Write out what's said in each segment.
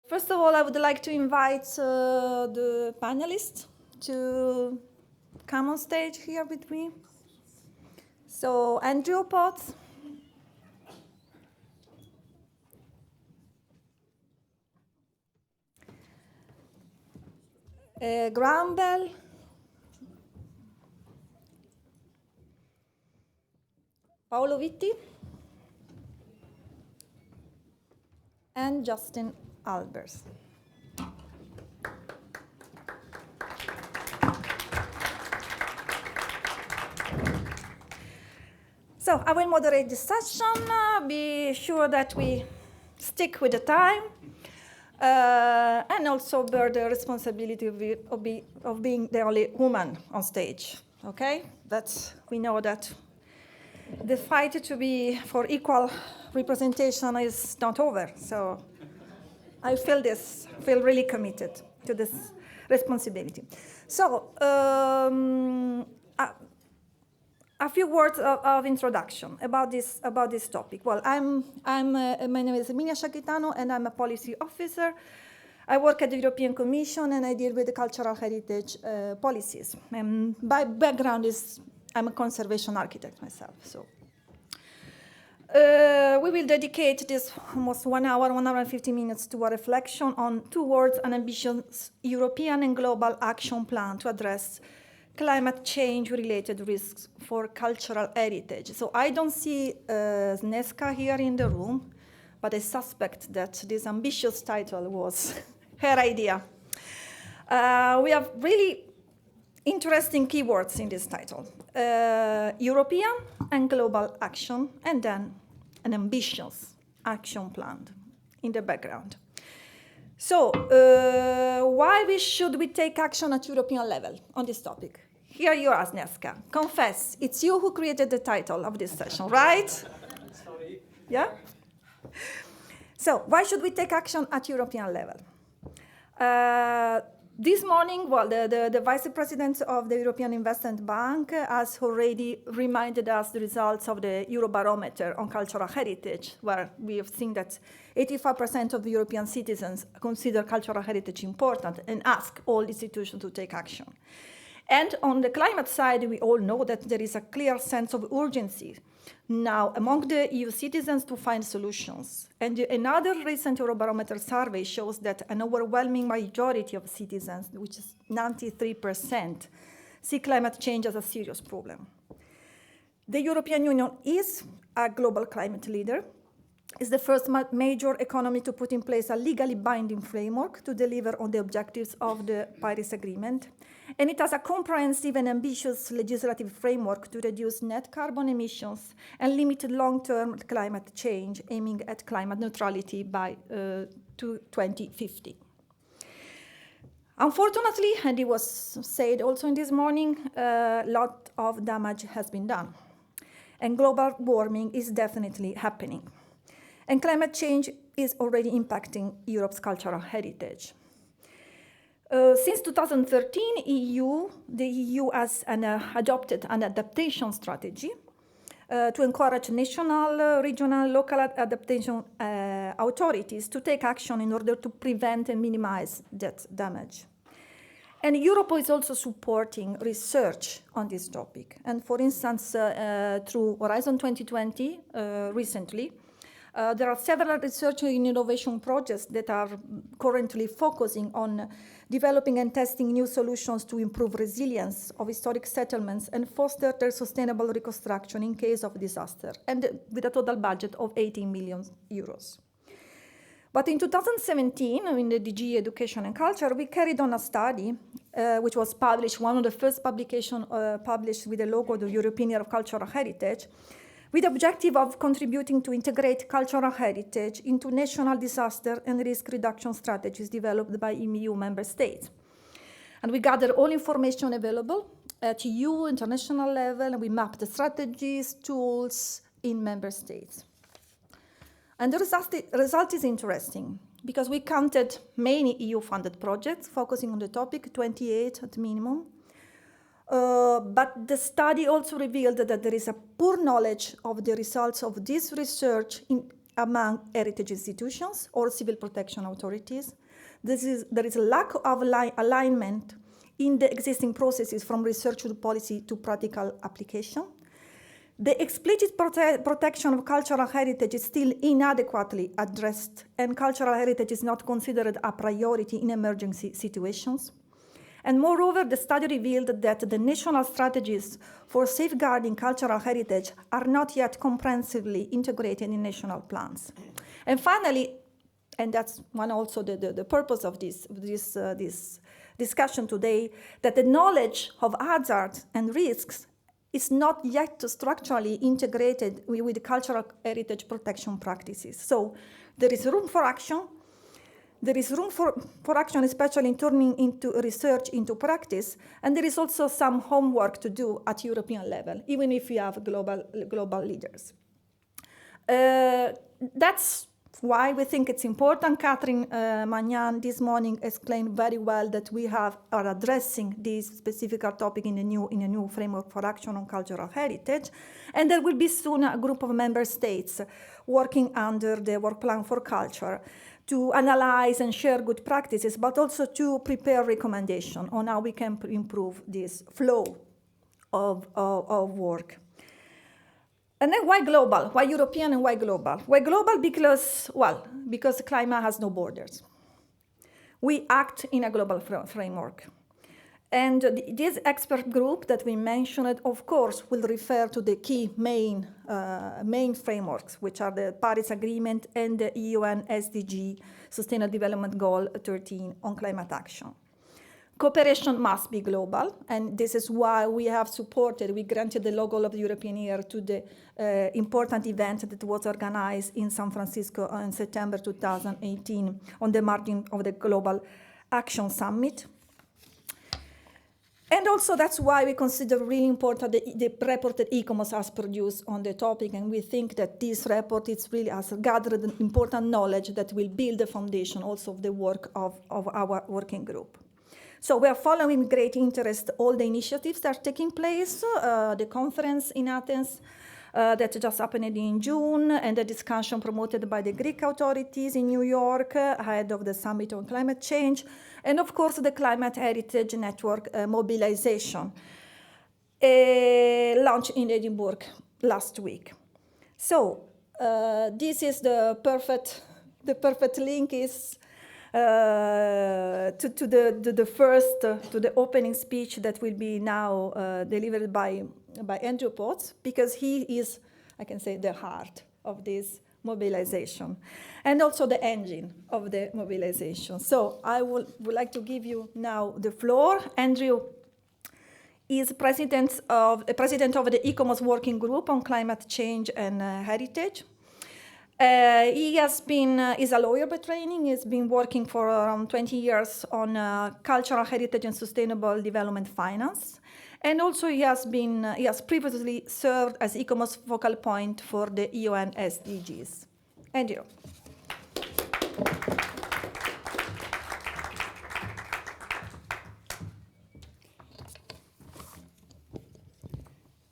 First of all, I would like to invite the panelists to come on stage here with me. So, Andrew Potts, Graham Bell, Paolo Vitti, and Justin Albers. So I will moderate this session. Be sure that we stick with the time, and also bear the responsibility of being the only woman on stage. Okay, we know that the fight for equal representation is not over. So I feel really committed to this responsibility. So a few words of introduction about this topic. Well, my name is Erminia Sciacchitano, and I'm a policy officer. I work at the European Commission, and I deal with the cultural heritage policies. And my background is I'm a conservation architect myself. So we will dedicate this almost 1 hour and 50 minutes to a reflection on towards an ambitious European and global action plan to address climate change-related risks for cultural heritage. So I don't see Sneska here in the room, but I suspect that this ambitious title was her idea. We have really interesting keywords in this title. European and global action, and then an ambitious action plan in the background. So, why should we take action at European level on this topic? Here you are, Sneska. Confess, it's you who created the title of this session, right? Sorry. Yeah? So, why should we take action at European level? This morning, well, the Vice President of the European Investment Bank has already reminded us the results of the Eurobarometer on cultural heritage, where we have seen that 85% of European citizens consider cultural heritage important and ask all institutions to take action. And on the climate side, we all know that there is a clear sense of urgency now among the EU citizens to find solutions. And another recent Eurobarometer survey shows that an overwhelming majority of citizens, which is 93%, see climate change as a serious problem. The European Union is a global climate leader. It's the first major economy to put in place a legally binding framework to deliver on the objectives of the Paris Agreement. And it has a comprehensive and ambitious legislative framework to reduce net carbon emissions and limit long-term climate change, aiming at climate neutrality by 2050. Unfortunately, and it was said also in this morning, a lot of damage has been done. And global warming is definitely happening. And climate change is already impacting Europe's cultural heritage. Since 2013, the EU has adopted an adaptation strategy to encourage national, regional, local adaptation authorities to take action in order to prevent and minimize that damage. And Europe is also supporting research on this topic. And for instance, through Horizon 2020, recently, there are several research and innovation projects that are currently focusing on developing and testing new solutions to improve resilience of historic settlements and foster their sustainable reconstruction in case of disaster, and with a total budget of 18 million euros. But in 2017, in the DG Education and Culture, we carried on a study which was published, one of the first publications published with the logo of the European Year of Cultural Heritage, with the objective of contributing to integrate cultural heritage into national disaster and risk reduction strategies developed by EU member states. And we gathered all information available at EU, international level, and we mapped the strategies, tools in member states. And the result is interesting, because we counted many EU-funded projects focusing on the topic, 28 at minimum. But the study also revealed that there is a poor knowledge of the results of this research among heritage institutions or civil protection authorities. There is a lack of alignment in the existing processes from research to policy to practical application. The explicit protection of cultural heritage is still inadequately addressed, and cultural heritage is not considered a priority in emergency situations. And moreover, the study revealed that the national strategies for safeguarding cultural heritage are not yet comprehensively integrated in national plans. And finally, and that's one also the purpose of this discussion today, that the knowledge of hazards and risks is not yet structurally integrated with cultural heritage protection practices. So there is room for action. There is room for action, especially in turning into research into practice, and there is also some homework to do at European level, even if we have global leaders. That's why we think it's important. Catherine Magnan this morning explained very well that we are addressing this specific topic in a new framework for action on cultural heritage, and there will be soon a group of member states working under the work plan for culture to analyze and share good practices, but also to prepare recommendations on how we can improve this flow of work. And then why global? Why European and why global? Why global? Because climate has no borders. We act in a global framework. And this expert group that we mentioned, of course, will refer to the key main frameworks, which are the Paris Agreement and the UN SDG, Sustainable Development Goal 13 on climate action. Cooperation must be global, and this is why we granted the logo of the European Year to the important event that was organized in San Francisco in September 2018 on the margin of the Global Action Summit. And also that's why we consider really important the report that ICOMOS has produced on the topic, and we think that this report has gathered important knowledge that will build the foundation also of the work of our working group. So we are following with great interest all the initiatives that are taking place, the conference in Athens that just happened in June, and the discussion promoted by the Greek authorities in New York ahead of the Summit on Climate Change, and of course the Climate Heritage Network mobilization launched in Edinburgh last week. So this is the perfect link is to the opening speech that will be now delivered by Andrew Potts, because he is, I can say, the heart of this mobilization and also the engine of the mobilization. So I would like to give you now the floor. Andrew is president of the ICOMOS Working Group on Climate Change and Heritage. He is a lawyer by training. He's been working for around 20 years on cultural heritage and sustainable development finance. And also he has previously served as ICOMOS focal point for the UN SDGs. Andrew.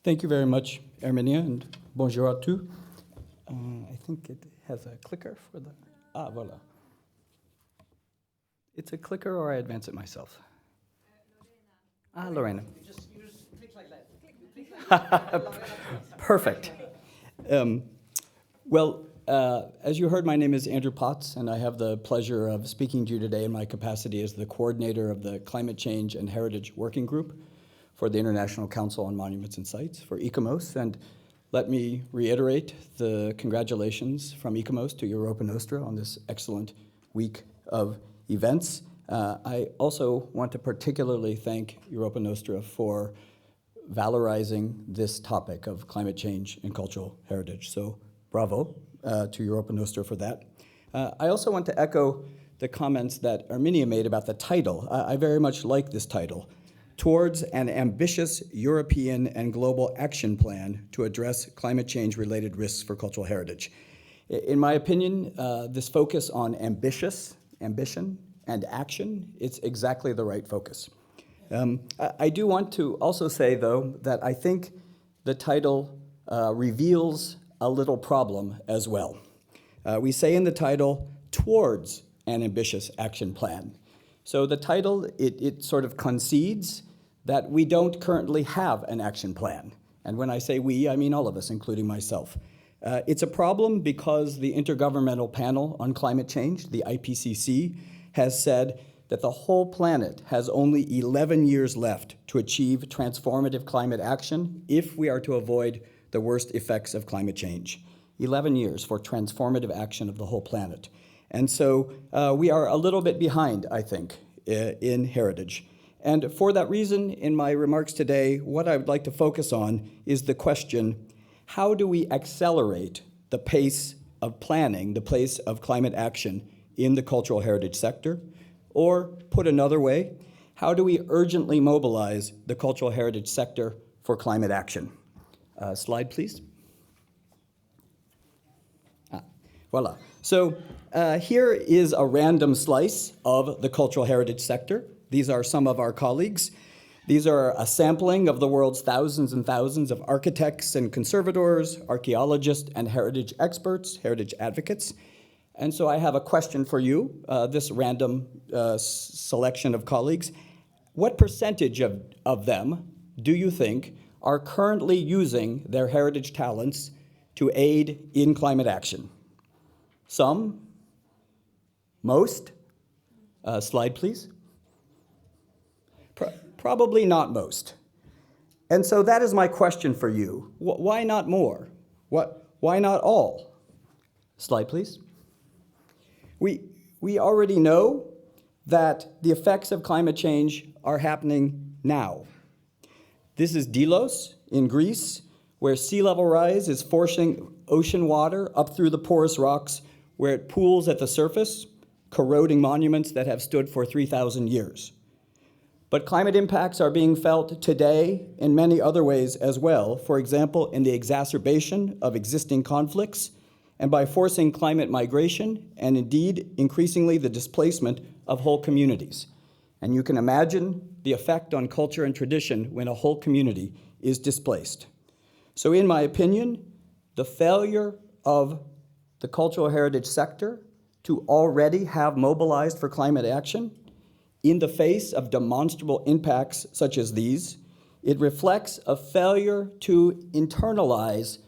Thank you very much, Erminia, and bonjour à tous. I think it has a clicker for the... voilà. It's a clicker, or I advance it myself? Lorena. You just click like that. Perfect. As you heard, my name is Andrew Potts, and I have the pleasure of speaking to you today in my capacity as the coordinator of the Climate Change and Heritage Working Group for the International Council on Monuments and Sites, for ICOMOS. And let me reiterate the congratulations from ICOMOS to Europa Nostra on this excellent week of events. I also want to particularly thank Europa Nostra for valorizing this topic of climate change and cultural heritage. So bravo to Europa Nostra for that. I also want to echo the comments that Erminia made about the title. I very much like this title, Towards an Ambitious European and Global Action Plan to Address Climate Change-Related Risks for Cultural Heritage. In my opinion, this focus on ambition, and action, it's exactly the right focus. I do want to also say, though, that I think the title reveals a little problem as well. We say in the title, towards an ambitious action plan. So the title, it sort of concedes that we don't currently have an action plan. And when I say we, I mean all of us, including myself. It's a problem because the Intergovernmental Panel on Climate Change, the IPCC, has said that the whole planet has only 11 years left to achieve transformative climate action if we are to avoid the worst effects of climate change. 11 years for transformative action of the whole planet. And so we are a little bit behind, I think, in heritage. And for that reason, in my remarks today, what I would like to focus on is the question, how do we accelerate the pace of planning, the pace of climate action in the cultural heritage sector? Or, put another way, how do we urgently mobilize the cultural heritage sector for climate action? Slide, please. Voila. So here is a random slice of the cultural heritage sector. These are some of our colleagues. These are a sampling of the world's thousands and thousands of architects and conservators, archaeologists and heritage experts, heritage advocates. And so I have a question for you, this random selection of colleagues. What percentage of them do you think are currently using their heritage talents to aid in climate action? Some? Most? Slide, please. Probably not most. And so that is my question for you. Why not more? Why not all? Slide, please. We already know that the effects of climate change are happening now. This is Delos in Greece, where sea level rise is forcing ocean water up through the porous rocks, where it pools at the surface, corroding monuments that have stood for 3,000 years. But climate impacts are being felt today in many other ways as well, for example, in the exacerbation of existing conflicts and by forcing climate migration and indeed increasingly the displacement of whole communities. And you can imagine the effect on culture and tradition when a whole community is displaced. So in my opinion, the failure of the cultural heritage sector to already have mobilized for climate action in the face of demonstrable impacts such as these, it reflects a failure to internalize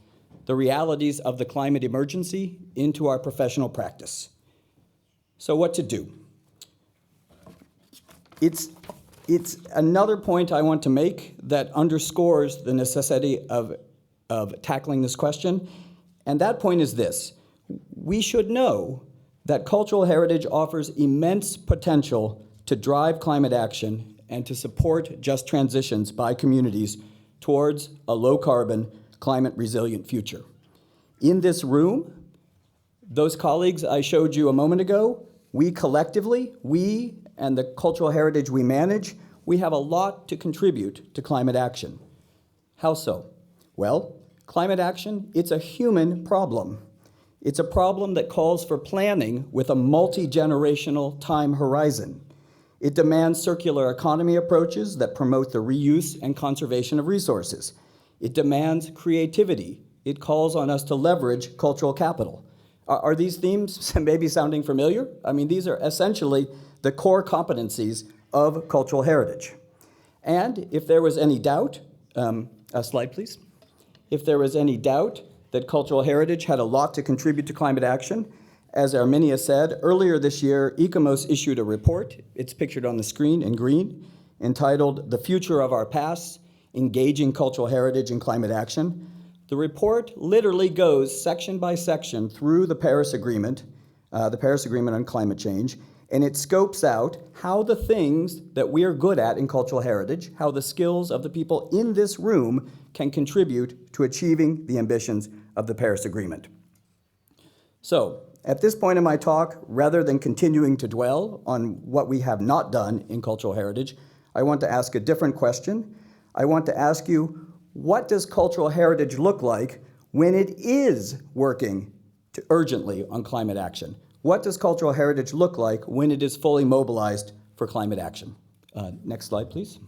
the realities of the climate emergency into our professional practice. So what to do? It's another point I want to make that underscores the necessity of tackling this question, and that point is this. We should know that cultural heritage offers immense potential to drive climate action and to support just transitions by communities towards a low-carbon, climate-resilient future. In this room, those colleagues I showed you a moment ago, we collectively, we and the cultural heritage we manage, we have a lot to contribute to climate action. How so? Well, climate action, it's a human problem. It's a problem that calls for planning with a multi-generational time horizon. It demands circular economy approaches that promote the reuse and conservation of resources. It demands creativity. It calls on us to leverage cultural capital. Are these themes maybe sounding familiar? I mean, these are essentially the core competencies of cultural heritage. And if there was any doubt, a slide please. If there was any doubt that cultural heritage had a lot to contribute to climate action, as Erminia said, earlier this year, ICOMOS issued a report, it's pictured on the screen in green, entitled The Future of Our Past, Engaging Cultural Heritage in Climate Action. The report literally goes section by section through the Paris Agreement on climate change, and it scopes out how the things that we are good at in cultural heritage, how the skills of the people in this room can contribute to achieving the ambitions of the Paris Agreement. So, at this point in my talk, rather than continuing to dwell on what we have not done in cultural heritage, I want to ask a different question. I want to ask you, what does cultural heritage look like when it is working urgently on climate action? What does cultural heritage look like when it is fully mobilized for climate action? Next slide, please.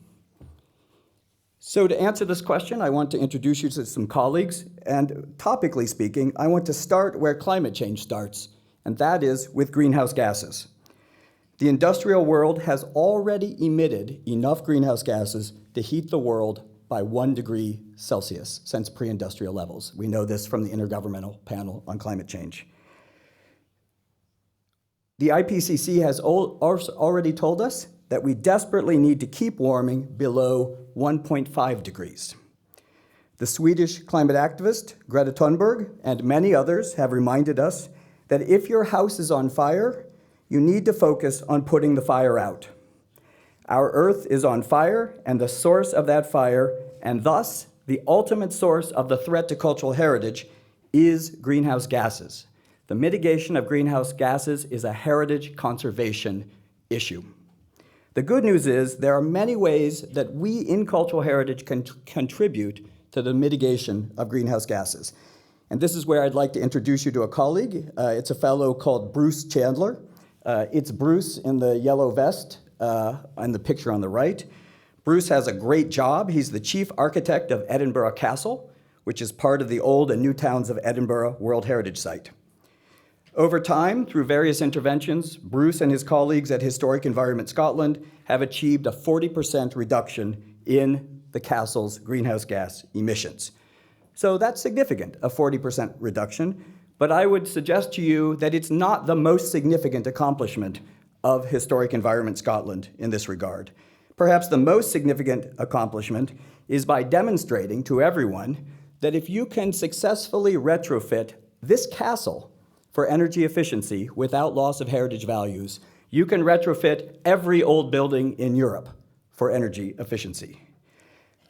So to answer this question, I want to introduce you to some colleagues, and topically speaking, I want to start where climate change starts, and that is with greenhouse gases. The industrial world has already emitted enough greenhouse gases to heat the world by 1 degree Celsius since pre-industrial levels. We know this from the Intergovernmental Panel on Climate Change. The IPCC has already told us that we desperately need to keep warming below 1.5 degrees. The Swedish climate activist Greta Thunberg and many others have reminded us that if your house is on fire, you need to focus on putting the fire out. Our Earth is on fire, and the source of that fire, and thus the ultimate source of the threat to cultural heritage, is greenhouse gases. The mitigation of greenhouse gases is a heritage conservation issue. The good news is there are many ways that we in cultural heritage can contribute to the mitigation of greenhouse gases. And this is where I'd like to introduce you to a colleague. It's a fellow called Bruce Chandler. It's Bruce in the yellow vest in the picture on the right. Bruce has a great job. He's the chief architect of Edinburgh Castle, which is part of the old and new towns of Edinburgh World Heritage Site. Over time, through various interventions, Bruce and his colleagues at Historic Environment Scotland have achieved a 40% reduction in the castle's greenhouse gas emissions. So that's significant, a 40% reduction, but I would suggest to you that it's not the most significant accomplishment of Historic Environment Scotland in this regard. Perhaps the most significant accomplishment is by demonstrating to everyone that if you can successfully retrofit this castle for energy efficiency without loss of heritage values, you can retrofit every old building in Europe for energy efficiency.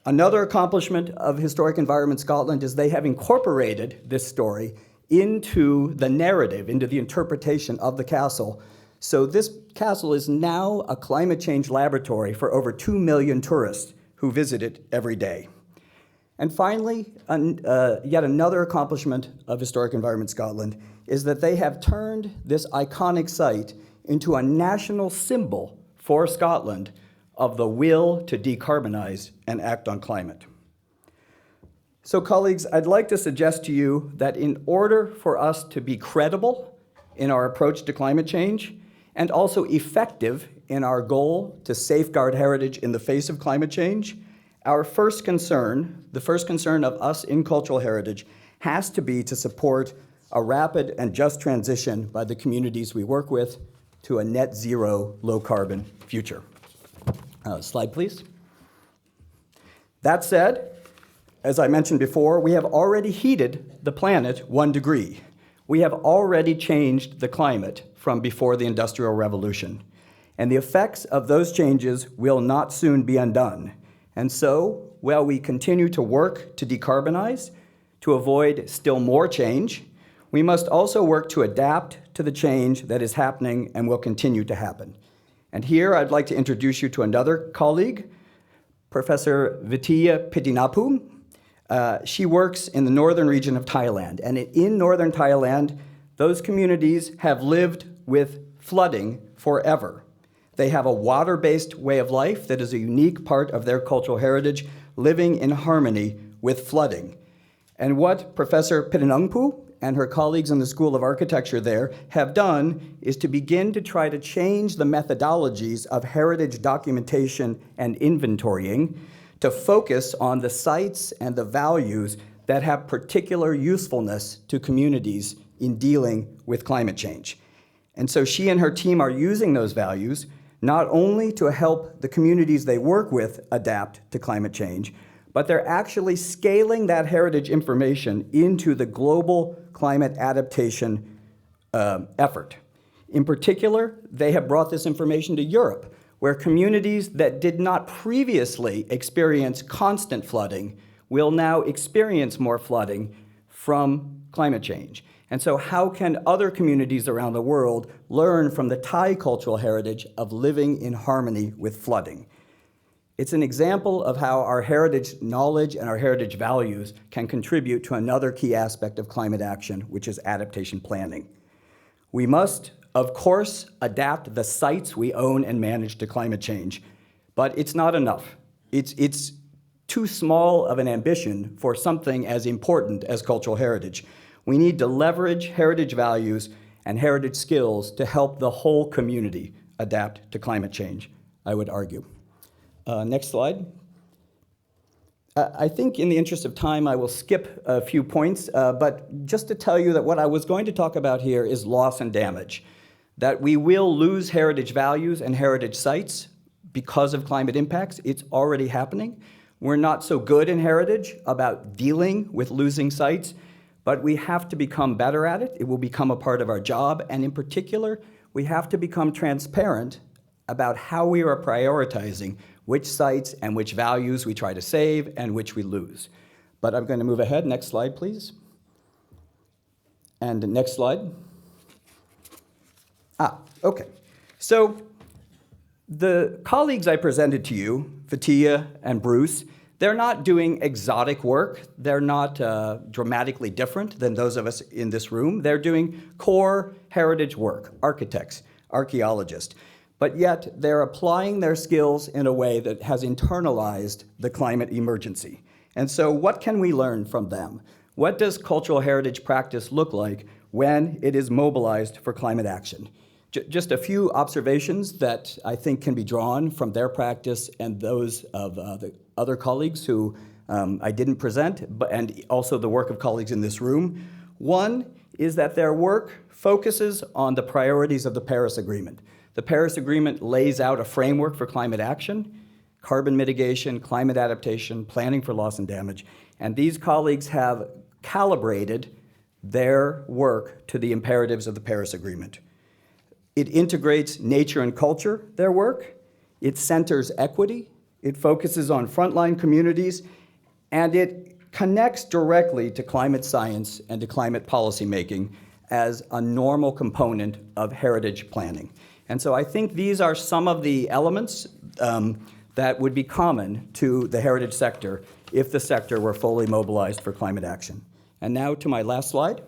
Another accomplishment of Historic Environment Scotland is they have incorporated this story into the narrative, into the interpretation of the castle. So this castle is now a climate change laboratory for over 2 million tourists who visit it every day. And finally, yet another accomplishment of Historic Environment Scotland is that they have turned this iconic site into a national symbol for Scotland of the will to decarbonize and act on climate. So colleagues, I'd like to suggest to you that in order for us to be credible in our approach to climate change and also effective in our goal to safeguard heritage in the face of climate change, our first concern, the first concern of us in cultural heritage, has to be to support a rapid and just transition by the communities we work with to a net zero, low carbon future. Slide, please. That said, as I mentioned before, we have already heated the planet 1 degree. We have already changed the climate from before the Industrial Revolution. And the effects of those changes will not soon be undone. And so, while we continue to work to decarbonize, to avoid still more change, we must also work to adapt to the change that is happening and will continue to happen. And here I'd like to introduce you to another colleague, Professor Vitti Pitinapu. She works in the northern region of Thailand. And in northern Thailand, those communities have lived with flooding forever. They have a water-based way of life that is a unique part of their cultural heritage, living in harmony with flooding. And what Professor Pitinapu and her colleagues in the School of Architecture there have done is to begin to try to change the methodologies of heritage documentation and inventorying to focus on the sites and the values that have particular usefulness to communities in dealing with climate change. And so she and her team are using those values not only to help the communities they work with adapt to climate change, but they're actually scaling that heritage information into the global climate adaptation effort. In particular, they have brought this information to Europe, where communities that did not previously experience constant flooding will now experience more flooding from climate change. And so how can other communities around the world learn from the Thai cultural heritage of living in harmony with flooding? It's an example of how our heritage knowledge and our heritage values can contribute to another key aspect of climate action, which is adaptation planning. We must, of course, adapt the sites we own and manage to climate change, but it's not enough. It's too small of an ambition for something as important as cultural heritage. We need to leverage heritage values and heritage skills to help the whole community adapt to climate change, I would argue. Next slide. I think in the interest of time, I will skip a few points, but just to tell you that what I was going to talk about here is loss and damage, that we will lose heritage values and heritage sites because of climate impacts. It's already happening. We're not so good in heritage about dealing with losing sites, but we have to become better at it. It will become a part of our job, and in particular, we have to become transparent about how we are prioritizing which sites and which values we try to save and which we lose. But I'm going to move ahead. Next slide, please. And next slide. Okay. So the colleagues I presented to you, Vitti and Bruce, they're not doing exotic work. They're not dramatically different than those of us in this room. They're doing core heritage work, architects, archaeologists. But yet they're applying their skills in a way that has internalized the climate emergency. And so what can we learn from them? What does cultural heritage practice look like when it is mobilized for climate action? Just a few observations that I think can be drawn from their practice and those of the other colleagues who I didn't present, and also the work of colleagues in this room. One is that their work focuses on the priorities of the Paris Agreement. The Paris Agreement lays out a framework for climate action, carbon mitigation, climate adaptation, planning for loss and damage, and these colleagues have calibrated their work to the imperatives of the Paris Agreement. It integrates nature and culture, their work. It centers equity. It focuses on frontline communities, and it connects directly to climate science and to climate policymaking as a normal component of heritage planning. And so I think these are some of the elements that would be common to the heritage sector if the sector were fully mobilized for climate action. And now to my last slide.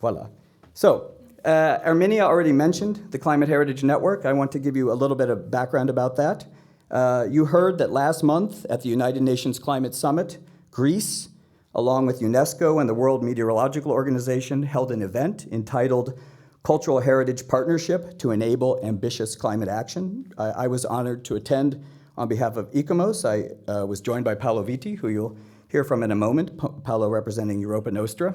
Voila. So, Erminia already mentioned the Climate Heritage Network. I want to give you a little bit of background about that. You heard that last month at the United Nations Climate Summit, Greece, along with UNESCO and the World Meteorological Organization, held an event entitled Cultural Heritage Partnership to Enable Ambitious Climate Action. I was honored to attend on behalf of ICOMOS. I was joined by Paolo Vitti, who you'll hear from in a moment, Paolo representing Europa Nostra.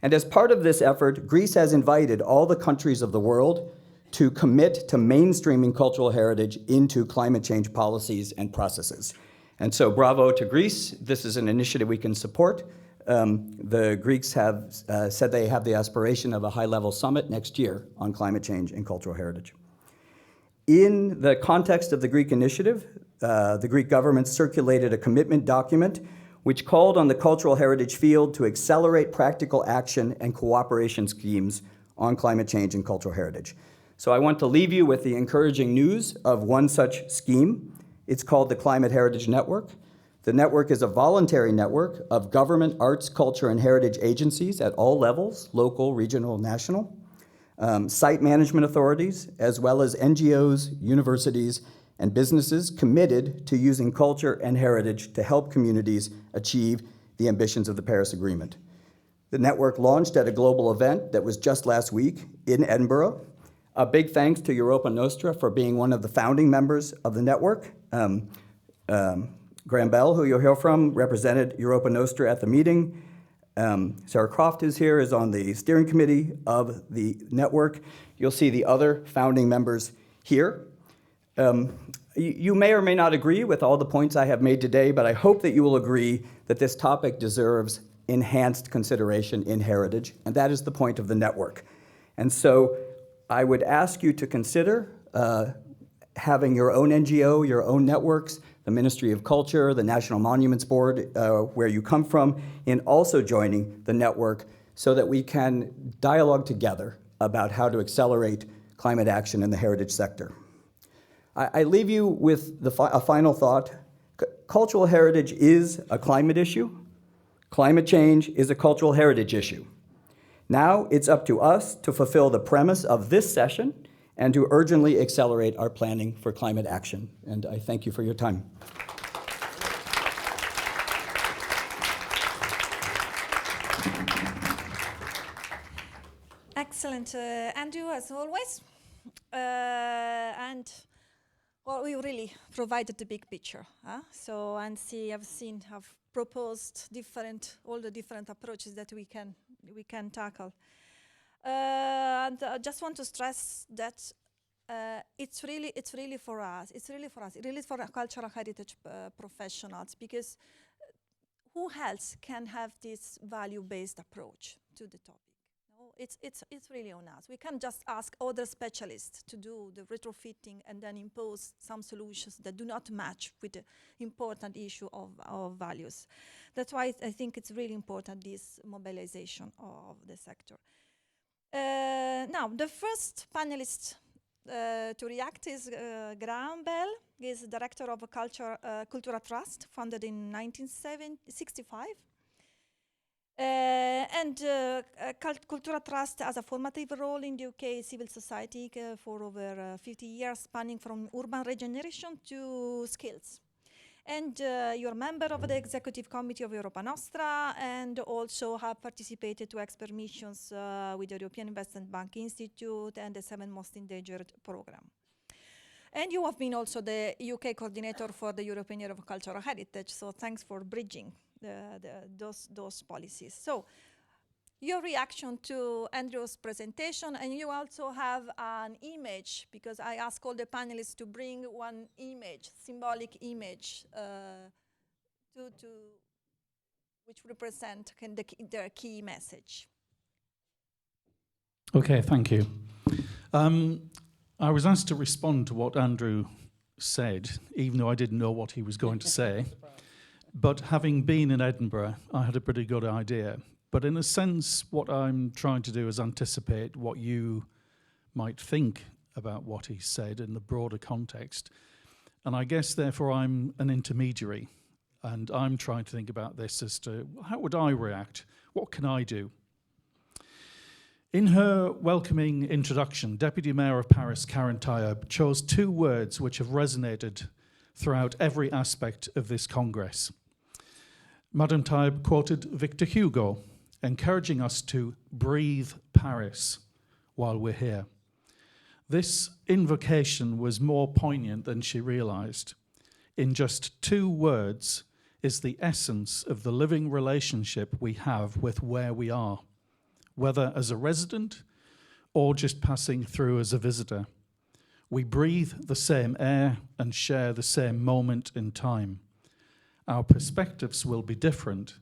And as part of this effort, Greece has invited all the countries of the world to commit to mainstreaming cultural heritage into climate change policies and processes. And so bravo to Greece. This is an initiative we can support. The Greeks have said they have the aspiration of a high-level summit next year on climate change and cultural heritage. In the context of the Greek initiative, the Greek government circulated a commitment document which called on the cultural heritage field to accelerate practical action and cooperation schemes on climate change and cultural heritage. So I want to leave you with the encouraging news of one such scheme. It's called the Climate Heritage Network. The network is a voluntary network of government, arts, culture, and heritage agencies at all levels, local, regional, national, site management authorities, as well as NGOs, universities, and businesses committed to using culture and heritage to help communities achieve the ambitions of the Paris Agreement. The network launched at a global event that was just last week in Edinburgh. A big thanks to Europa Nostra for being one of the founding members of the network. Graham Bell, who you'll hear from, represented Europa Nostra at the meeting. Sarah Croft is here, is on the steering committee of the network. You'll see the other founding members here. You may or may not agree with all the points I have made today, but I hope that you will agree that this topic deserves enhanced consideration in heritage, and that is the point of the network. And so I would ask you to consider having your own NGO, your own networks, the Ministry of Culture, the National Monuments Board, where you come from, in also joining the network so that we can dialogue together about how to accelerate climate action in the heritage sector. I leave you with a final thought. Cultural heritage is a climate issue. Climate change is a cultural heritage issue. Now it's up to us to fulfill the premise of this session and to urgently accelerate our planning for climate action. And I thank you for your time. Excellent, Andrew, as always. And well, we really provided the big picture. So, and have proposed all the different approaches that we can tackle. And I just want to stress that it's really for us. It's really for our cultural heritage professionals, because who else can have this value-based approach to the topic? No, it's really on us. We can't just ask other specialists to do the retrofitting and then impose some solutions that do not match with the important issue of values. That's why I think it's really important, this mobilization of the sector. Now, the first panelist to react is Graham Bell. He is director of Cultura Trust, founded in 1965. Cultura Trust has a formative role in the UK civil society for over 50 years, spanning from urban regeneration to skills. And you're a member of the executive committee of Europa Nostra, and also have participated to expert missions with the European Investment Bank Institute and the 7 Most Endangered program. And you have been also the UK coordinator for the European Year of Cultural Heritage, so thanks for bridging those policies. So, your reaction to Andrew's presentation, and you also have an image, because I asked all the panelists to bring one image, symbolic image, which represent their key message. Okay, thank you. I was asked to respond to what Andrew said, even though I didn't know what he was going to say. But having been in Edinburgh, I had a pretty good idea. But in a sense, what I'm trying to do is anticipate what you might think about what he said in the broader context. And I guess, therefore, I'm an intermediary. And I'm trying to think about this as to how would I react? What can I do? In her welcoming introduction, Deputy Mayor of Paris, Karen Tayeb, chose 2 words which have resonated throughout every aspect of this Congress. Madame Tayeb quoted Victor Hugo, encouraging us to breathe Paris while we're here. This invocation was more poignant than she realized. In just 2 words is the essence of the living relationship we have with where we are, whether as a resident or just passing through as a visitor. We breathe the same air and share the same moment in time. Our perspectives will be different,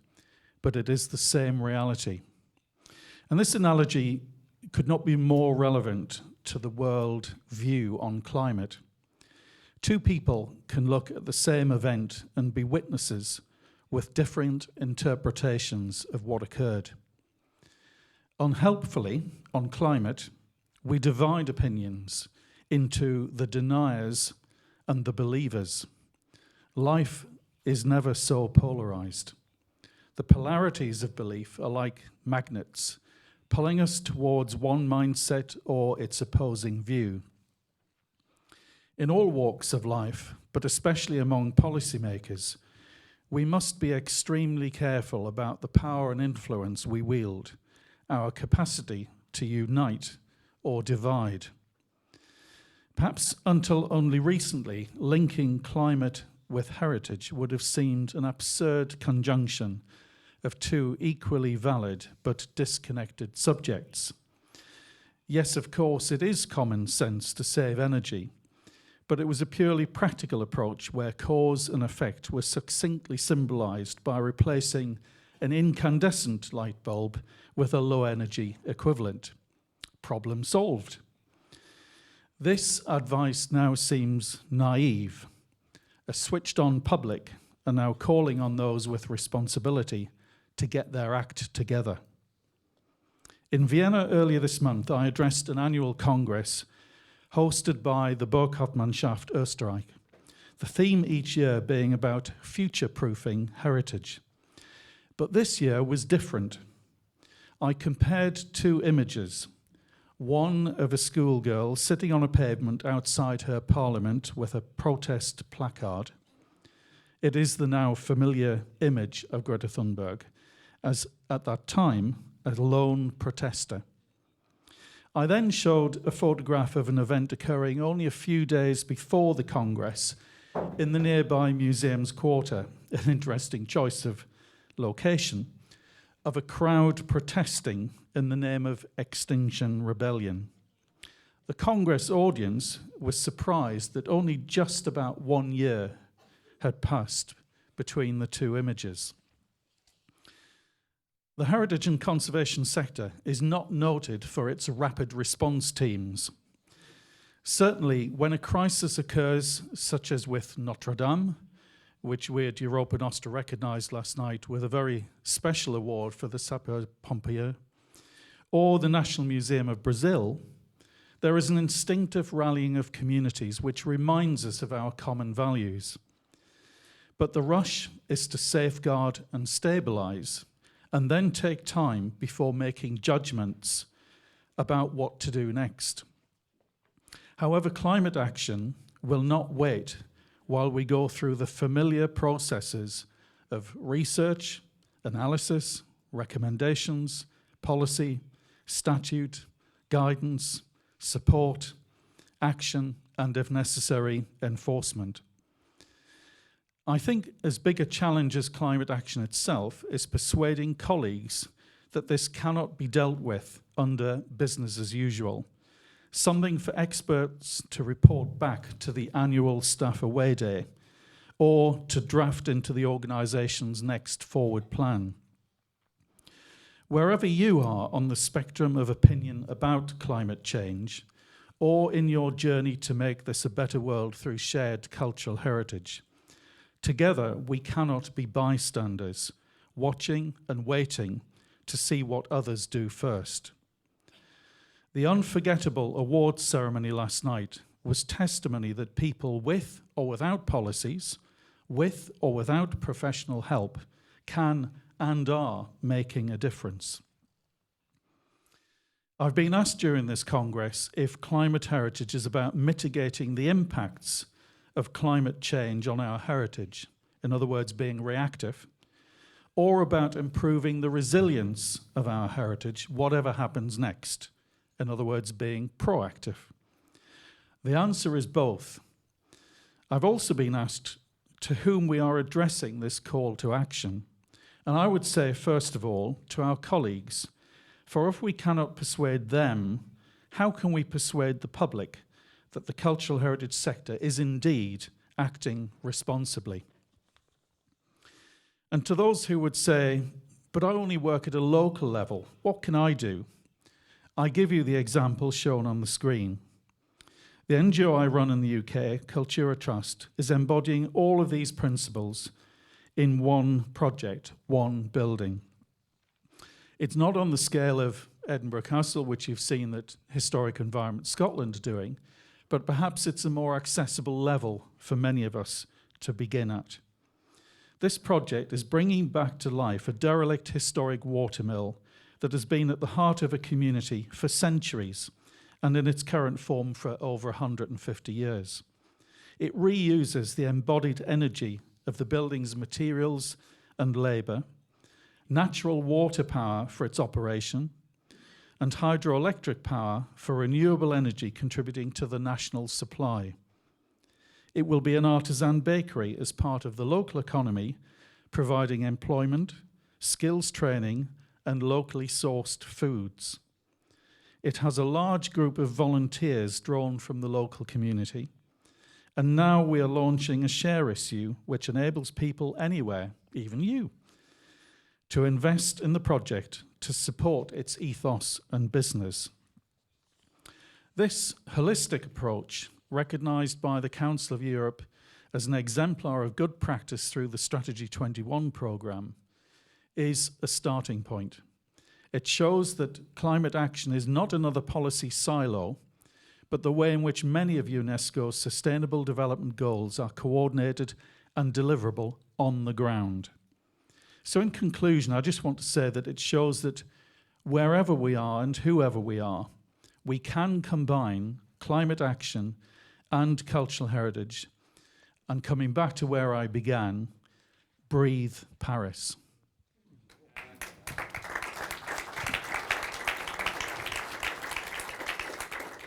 but it is the same reality. And this analogy could not be more relevant to the world view on climate. 2 people can look at the same event and be witnesses with different interpretations of what occurred. Unhelpfully, on climate, we divide opinions into the deniers and the believers. Life is never so polarized. The polarities of belief are like magnets, pulling us towards one mindset or its opposing view. In all walks of life, but especially among policymakers, we must be extremely careful about the power and influence we wield, our capacity to unite or divide. Perhaps until only recently, linking climate with heritage would have seemed an absurd conjunction of 2 equally valid but disconnected subjects. Yes, of course, it is common sense to save energy, but it was a purely practical approach where cause and effect were succinctly symbolized by replacing an incandescent light bulb with a low-energy equivalent. Problem solved. This advice now seems naive. A switched-on public are now calling on those with responsibility to get their act together. In Vienna earlier this month, I addressed an annual congress hosted by the Burghartmannschaft Österreich, the theme each year being about future-proofing heritage. But this year was different. I compared 2 images, one of a schoolgirl sitting on a pavement outside her parliament with a protest placard. It is the now familiar image of Greta Thunberg, as at that time, a lone protester. I then showed a photograph of an event occurring only a few days before the Congress in the nearby Museums Quarter, an interesting choice of location, of a crowd protesting in the name of Extinction Rebellion. The Congress audience was surprised that only just about 1 year had passed between the two images. The heritage and conservation sector is not noted for its rapid response teams. Certainly, when a crisis occurs, such as with Notre Dame, which we at Europa Nostra recognised last night with a very special award for the Sapeur Pompier, or the National Museum of Brazil, there is an instinctive rallying of communities which reminds us of our common values. But the rush is to safeguard and stabilise, and then take time before making judgments about what to do next. However, climate action will not wait while we go through the familiar processes of research, analysis, recommendations, policy, statute, guidance, support, action, and if necessary, enforcement. I think as big a challenge as climate action itself is persuading colleagues that this cannot be dealt with under business as usual, something for experts to report back to the annual staff away day or to draft into the organisation's next forward plan. Wherever you are on the spectrum of opinion about climate change, or in your journey to make this a better world through shared cultural heritage, together we cannot be bystanders, watching and waiting to see what others do first. The unforgettable awards ceremony last night was testimony that people with or without policies, with or without professional help, can and are making a difference. I've been asked during this Congress if climate heritage is about mitigating the impacts of climate change on our heritage, in other words, being reactive, or about improving the resilience of our heritage, whatever happens next, in other words, being proactive. The answer is both. I've also been asked to whom we are addressing this call to action, and I would say, first of all, to our colleagues, for if we cannot persuade them, how can we persuade the public that the cultural heritage sector is indeed acting responsibly? And to those who would say, but I only work at a local level, what can I do? I give you the example shown on the screen. The NGO I run in the UK, Cultura Trust, is embodying all of these principles in one project, one building. It's not on the scale of Edinburgh Castle, which you've seen that Historic Environment Scotland are doing, but perhaps it's a more accessible level for many of us to begin at. This project is bringing back to life a derelict historic watermill that has been at the heart of a community for centuries and in its current form for over 150 years. It reuses the embodied energy of the building's materials and labour, natural water power for its operation, and hydroelectric power for renewable energy contributing to the national supply. It will be an artisan bakery as part of the local economy, providing employment, skills training, and locally sourced foods. It has a large group of volunteers drawn from the local community. And now we are launching a share issue which enables people anywhere, even you, to invest in the project to support its ethos and business. This holistic approach, recognised by the Council of Europe as an exemplar of good practice through the Strategy 21 programme, is a starting point. It shows that climate action is not another policy silo, but the way in which many of UNESCO's Sustainable Development Goals are coordinated and deliverable on the ground. So in conclusion, I just want to say that it shows that wherever we are and whoever we are, we can combine climate action and cultural heritage. And coming back to where I began, breathe Paris.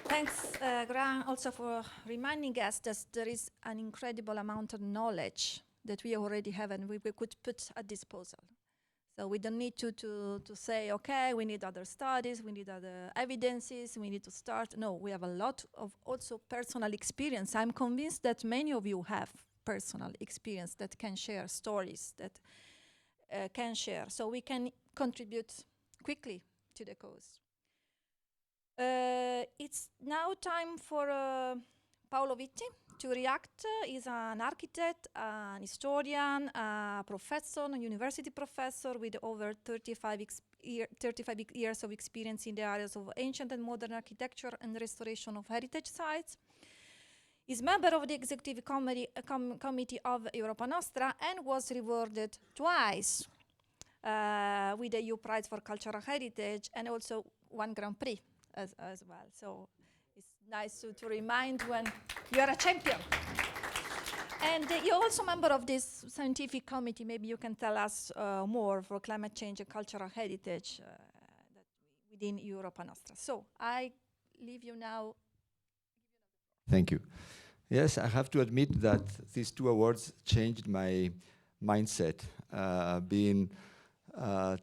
Thanks, Graham, also for reminding us that there is an incredible amount of knowledge that we already have and we could put at disposal. So we don't need to say, okay, we need other studies, we need other evidences, we need to start. No, we have a lot of also personal experience. I'm convinced that many of you have personal experience that can share stories, that can share. So we can contribute quickly to the cause. It's now time for Paolo Vitti to react. He's an architect, an historian, a professor, a university professor with over 35 years of experience in the areas of ancient and modern architecture and restoration of heritage sites. He's member of the executive committee of Europa Nostra and was rewarded twice with the EU Prize for Cultural Heritage and also one Grand Prix as well. So it's nice to remind when you are a champion. And you're also a member of this scientific committee. Maybe you can tell us more for climate change and cultural heritage that within Europa Nostra. So I leave you now. Thank you. Yes, I have to admit that these two awards changed my mindset. Being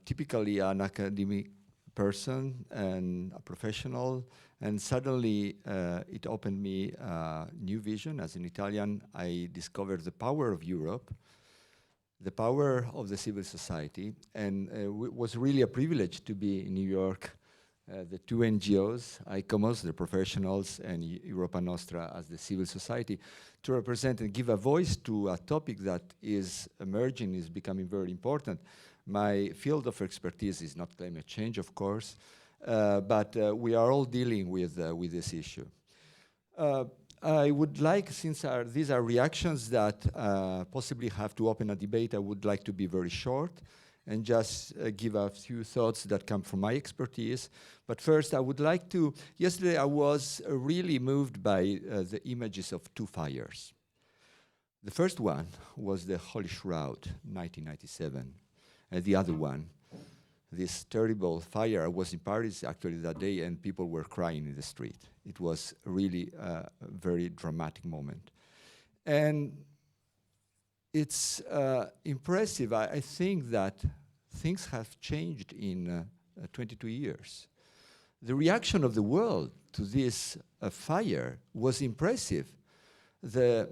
typically an academic person and a professional, and suddenly it opened me a new vision. As an Italian, I discovered the power of Europe, the power of the civil society, and it was really a privilege to be in New York. The two NGOs, ICOMOS, the professionals, and Europa Nostra as the civil society, to represent and give a voice to a topic that is emerging, is becoming very important. My field of expertise is not climate change, of course, but we are all dealing with this issue. I would like, since these are reactions that possibly have to open a debate, I would like to be very short and just give a few thoughts that come from my expertise. But first, I would like to, yesterday I was really moved by the images of two fires. The first one was the Holy Shroud, 1997. And the other one, this terrible fire. I was in Paris actually that day and people were crying in the street. It was really a very dramatic moment. And it's impressive. I think that things have changed in 22 years. The reaction of the world to this fire was impressive. The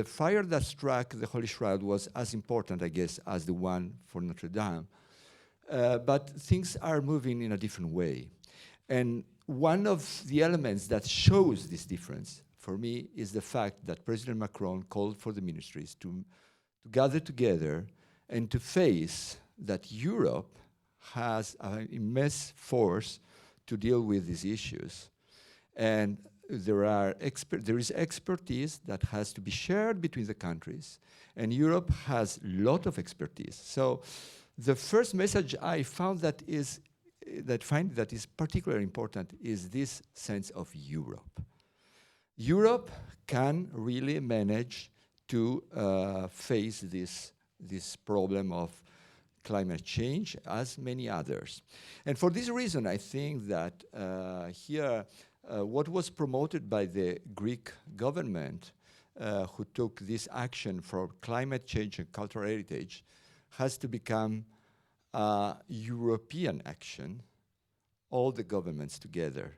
fire that struck the Holy Shroud was as important, I guess, as the one for Notre Dame. But things are moving in a different way. And one of the elements that shows this difference, for me, is the fact that President Macron called for the ministries to gather together and to face that Europe has an immense force to deal with these issues. And there is expertise that has to be shared between the countries, and Europe has a lot of expertise. So the first message I found that is particularly important is this sense of Europe. Europe can really manage to face this problem of climate change as many others. And for this reason, I think that here what was promoted by the Greek government, who took this action for climate change and cultural heritage, has to become a European action, all the governments together.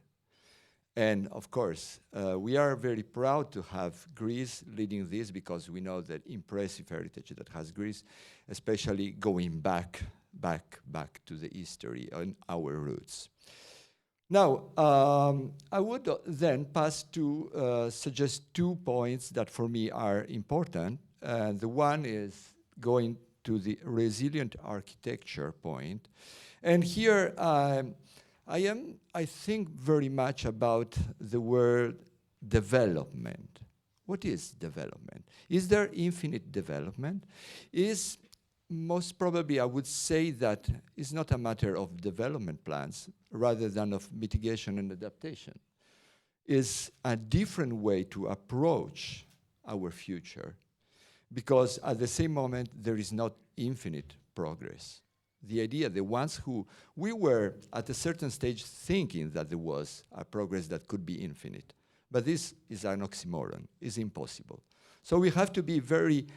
And of course, we are very proud to have Greece leading this because we know that impressive heritage that has Greece, especially going back to the history and our roots. Now, I would then pass to suggest 2 points that for me are important. The one is going to the resilient architecture point. And here, I think very much about the word development. What is development? Is there infinite development? Is most probably, I would say that it's not a matter of development plans rather than of mitigation and adaptation. It's a different way to approach our future, because at the same moment, there is not infinite progress. the idea, the ones who we were at a certain stage thinking that there was a progress that could be infinite. But this is an oxymoron, it's impossible. So we have to be very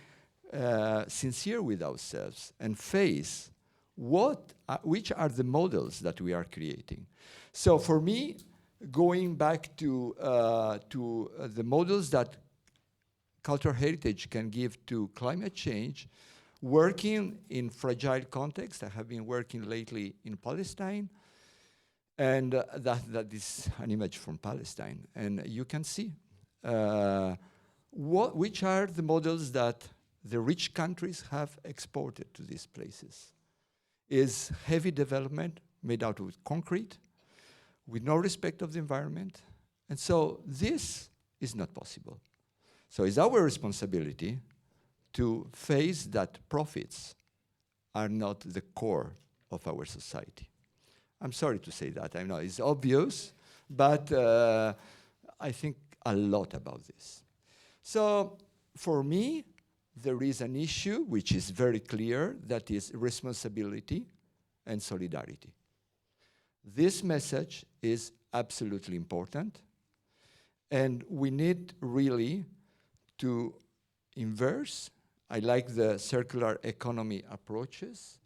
sincere with ourselves and face which are the models that we are creating. So for me, going back to the models that cultural heritage can give to climate change, working in fragile context. I have been working lately in Palestine, and that is an image from Palestine. And you can see which are the models that the rich countries have exported to these places. Is heavy development made out of concrete, with no respect of the environment. And so this is not possible. So it's our responsibility to face that profits are not the core of our society. I'm sorry to say that. I know it's obvious, but I think a lot about this. So for me, there is an issue which is very clear, that is responsibility and solidarity. This message is absolutely important, and we need really to inverse. I like the circular economy approaches.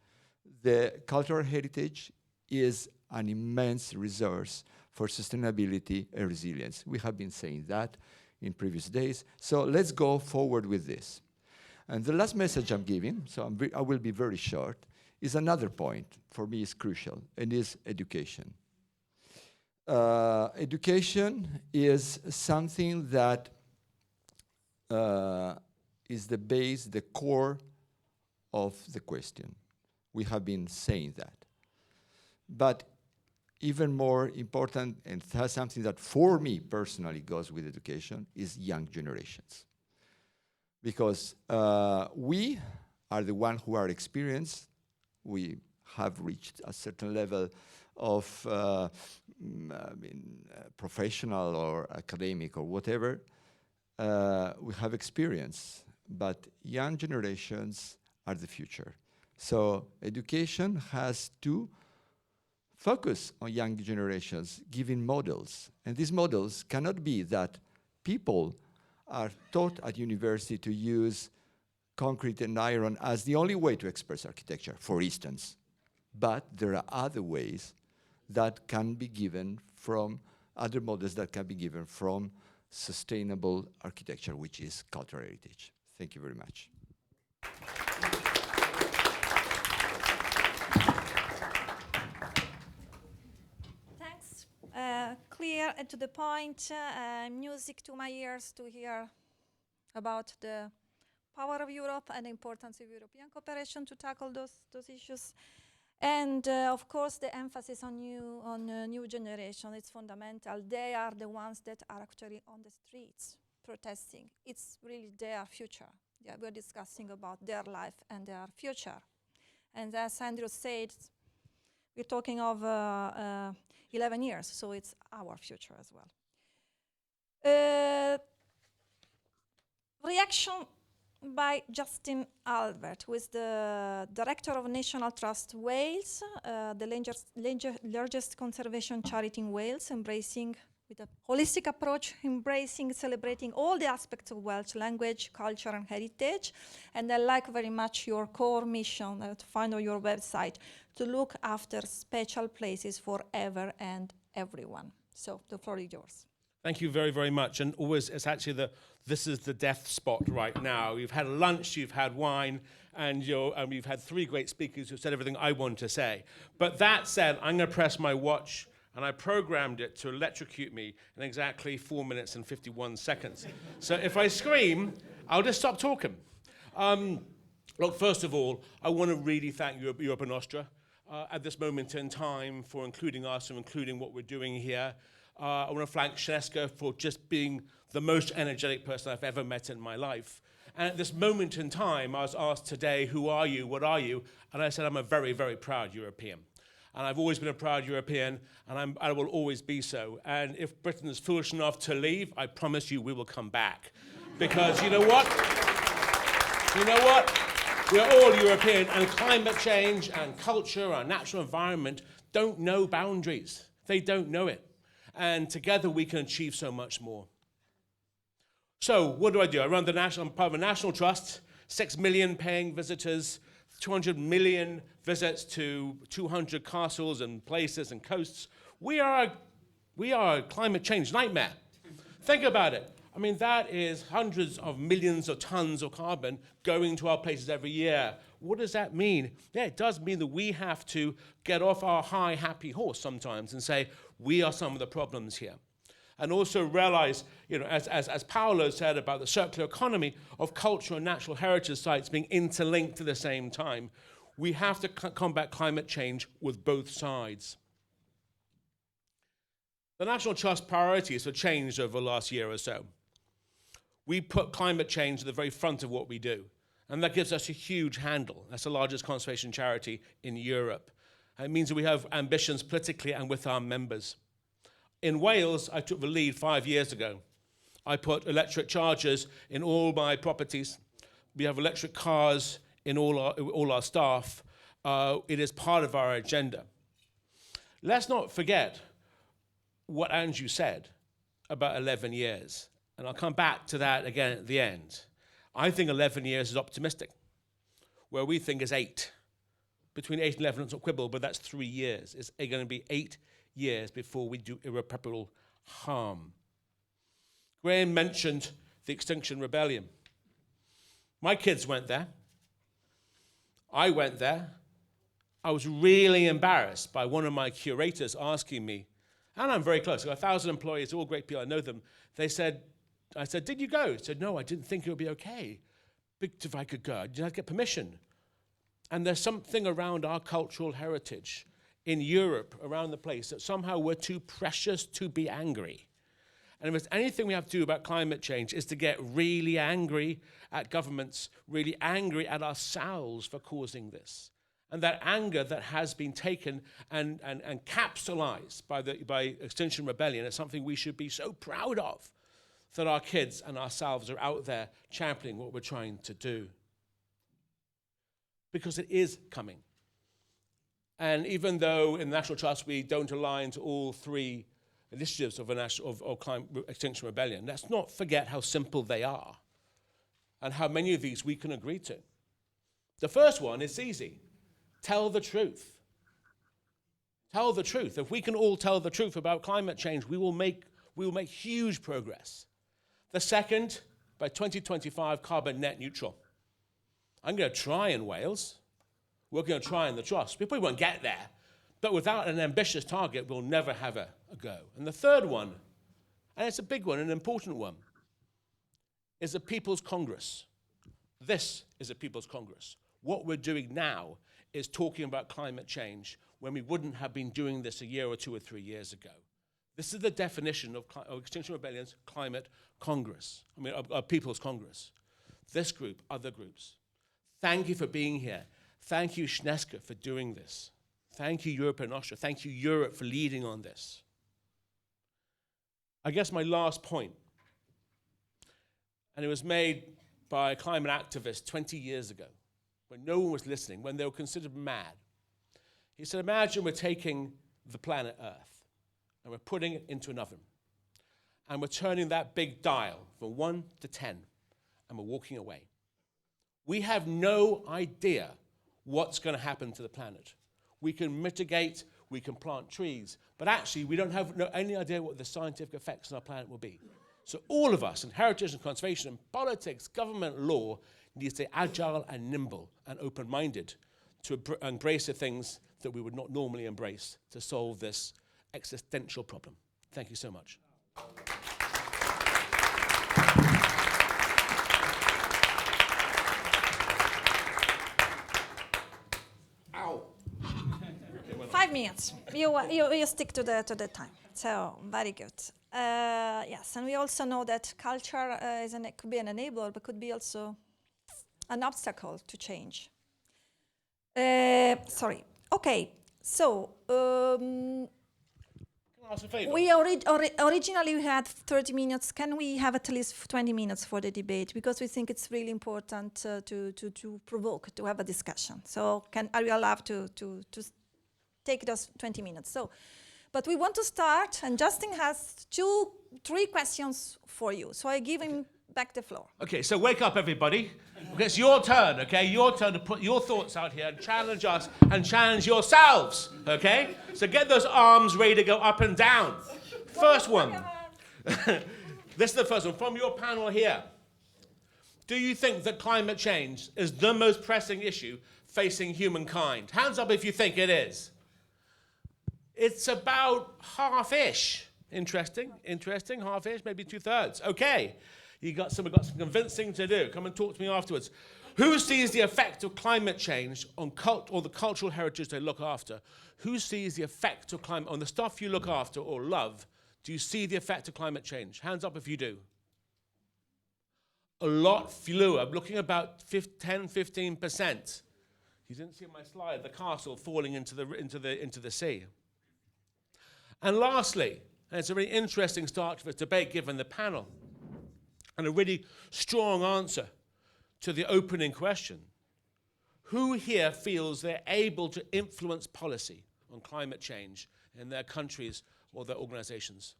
The cultural heritage is an immense resource for sustainability and resilience. We have been saying that in previous days. So let's go forward with this. And the last message I'm giving, so I will be very short, is another point for me is crucial, and is education. Education is something that is the base, the core of the question. We have been saying that. But even more important, and that's something that for me personally goes with education, is young generations. Because we are the ones who are experienced. We have reached a certain level of professional or academic or whatever. We have experience, but young generations are the future. So education has to focus on young generations, giving models. And these models cannot be that people are taught at university to use concrete and iron as the only way to express architecture, for instance. But there are other ways that can be given from, other models that can be given from sustainable architecture, which is cultural heritage. Thank you very much. Thanks. Clear and to the point, music to my ears to hear about the power of Europe and the importance of European cooperation to tackle those issues. And of course, the emphasis on new generation is fundamental. They are the ones that are actually on the streets protesting. It's really their future. Yeah, we're discussing about their life and their future. And as Andrew said, we're talking of 11 years, so it's our future as well. Reaction by Justin Albert, who is the director of National Trust Wales, the largest conservation charity in Wales, embracing with a holistic approach, celebrating all the aspects of Welsh language, culture, and heritage. And I like very much your core mission to find on your website, to look after special places for ever and everyone. So the floor is yours. Thank you very, very much. And always, it's actually this is the death spot right now. You've had lunch, you've had wine, and you've had three great speakers who've said everything I want to say. But that said, I'm going to press my watch, and I programmed it to electrocute me in exactly 4 minutes and 51 seconds. So if I scream, I'll just stop talking. Look, first of all, I want to really thank Europa Nostra at this moment in time for including us and including what we're doing here. I want to thank Francesca for just being the most energetic person I've ever met in my life. And at this moment in time, I was asked today, who are you, what are you? And I said, I'm a very, very proud European. And I've always been a proud European, and I will always be so. And if Britain is foolish enough to leave, I promise you we will come back. Because you know what? You know what? We are all European, and climate change and culture, our natural environment, don't know boundaries. They don't know it. And together we can achieve so much more. So what do? I run I'm part of a national trust, 6 million paying visitors, 200 million visits to 200 castles and places and coasts. We are a climate change nightmare. Think about it. I mean, that is hundreds of millions of tons of carbon going to our places every year. What does that mean? Yeah, it does mean that we have to get off our high, happy horse sometimes and say, we are some of the problems here. And also realize, as Paolo said about the circular economy of cultural and natural heritage sites being interlinked at the same time, we have to combat climate change with both sides. The National Trust priorities have changed over the last year or so. We put climate change at the very front of what we do, and that gives us a huge handle. That's the largest conservation charity in Europe. And it means that we have ambitions politically and with our members. In Wales, I took the lead 5 years ago. I put electric chargers in all my properties. We have electric cars in all our staff. It is part of our agenda. Let's not forget what Andrew said about 11 years. And I'll come back to that again at the end. I think 11 years is optimistic, where we think is 8. Between 8 and 11, it's not quibble, but that's 3 years. It's going to be 8 years before we do irreparable harm. Graham mentioned the Extinction Rebellion. My kids went there. I went there. I was really embarrassed by one of my curators asking me, and I'm very close, I've got 1,000 employees, all great people, I know them. I said, did you go? He said, no, I didn't think it would be okay. If I could go, did I get permission? And there's something around our cultural heritage in Europe, around the place, that somehow we're too precious to be angry. And if there's anything we have to do about climate change is to get really angry at governments, really angry at ourselves for causing this. And that anger that has been taken and capsulized by Extinction Rebellion is something we should be so proud of, that our kids and ourselves are out there championing what we're trying to do. Because it is coming. And even though in the National Trust we don't align to all 3 initiatives of Extinction Rebellion, let's not forget how simple they are and how many of these we can agree to. The first one is easy. Tell the truth. Tell the truth. If we can all tell the truth about climate change, we will make huge progress. The second, by 2025, carbon net neutral. I'm going to try in Wales. We're going to try in the Trust. We probably won't get there, but without an ambitious target, we'll never have a go. And the third one, and it's a big one, an important one, is a People's Congress. This is a People's Congress. What we're doing now is talking about climate change when we wouldn't have been doing this a year or 2 or 3 years ago. This is the definition of Extinction Rebellion's Climate Congress, People's Congress. This group, other groups. Thank you for being here. Thank you, Sciacchitano, for doing this. Thank you, Europa and Nostra. Thank you, Europe, for leading on this. I guess my last point, and it was made by a climate activist 20 years ago, when no one was listening, when they were considered mad. He said, imagine we're taking the planet Earth, and we're putting it into an oven, and we're turning that big dial from 1 to 10, and we're walking away. We have no idea what's going to happen to the planet. We can mitigate, we can plant trees, but actually we don't have any idea what the scientific effects on our planet will be. So all of us in heritage and conservation and politics, government, law, need to stay agile and nimble and open-minded to embrace the things that we would not normally embrace to solve this existential problem. Thank you so much. Ow. 5 minutes. You stick to the time. So very good. Yes, and we also know that culture could be an enabler, but could be also an obstacle to change. Sorry. Okay. So. Can ask a favour? We originally we had 30 minutes. Can we have at least 20 minutes for the debate? Because we think it's really important to provoke, to have a discussion. So are we allowed to take those 20 minutes? So, but we want to start, and Justin has 3 questions for you. So I give him back the floor. Okay, so wake up, everybody. It's your turn, okay? Your turn to put your thoughts out here and challenge us and challenge yourselves, okay? So get those arms ready to go up and down. First one. This is the first one from your panel here. Do you think that climate change is the most pressing issue facing humankind? Hands up if you think it is. It's about half-ish. Interesting, half-ish, maybe 2/3. Okay. We've got some convincing to do. Come and talk to me afterwards. Who sees the effect of climate change on the cultural heritage they look after? Who sees the effect of climate on the stuff you look after or love? Do you see the effect of climate change? Hands up if you do. A lot fewer. I'm looking about 10-15%. You didn't see on my slide the castle falling into the sea. And lastly, and it's a really interesting start to this debate given the panel, and a really strong answer to the opening question. Who here feels they're able to influence policy on climate change in their countries or their organizations?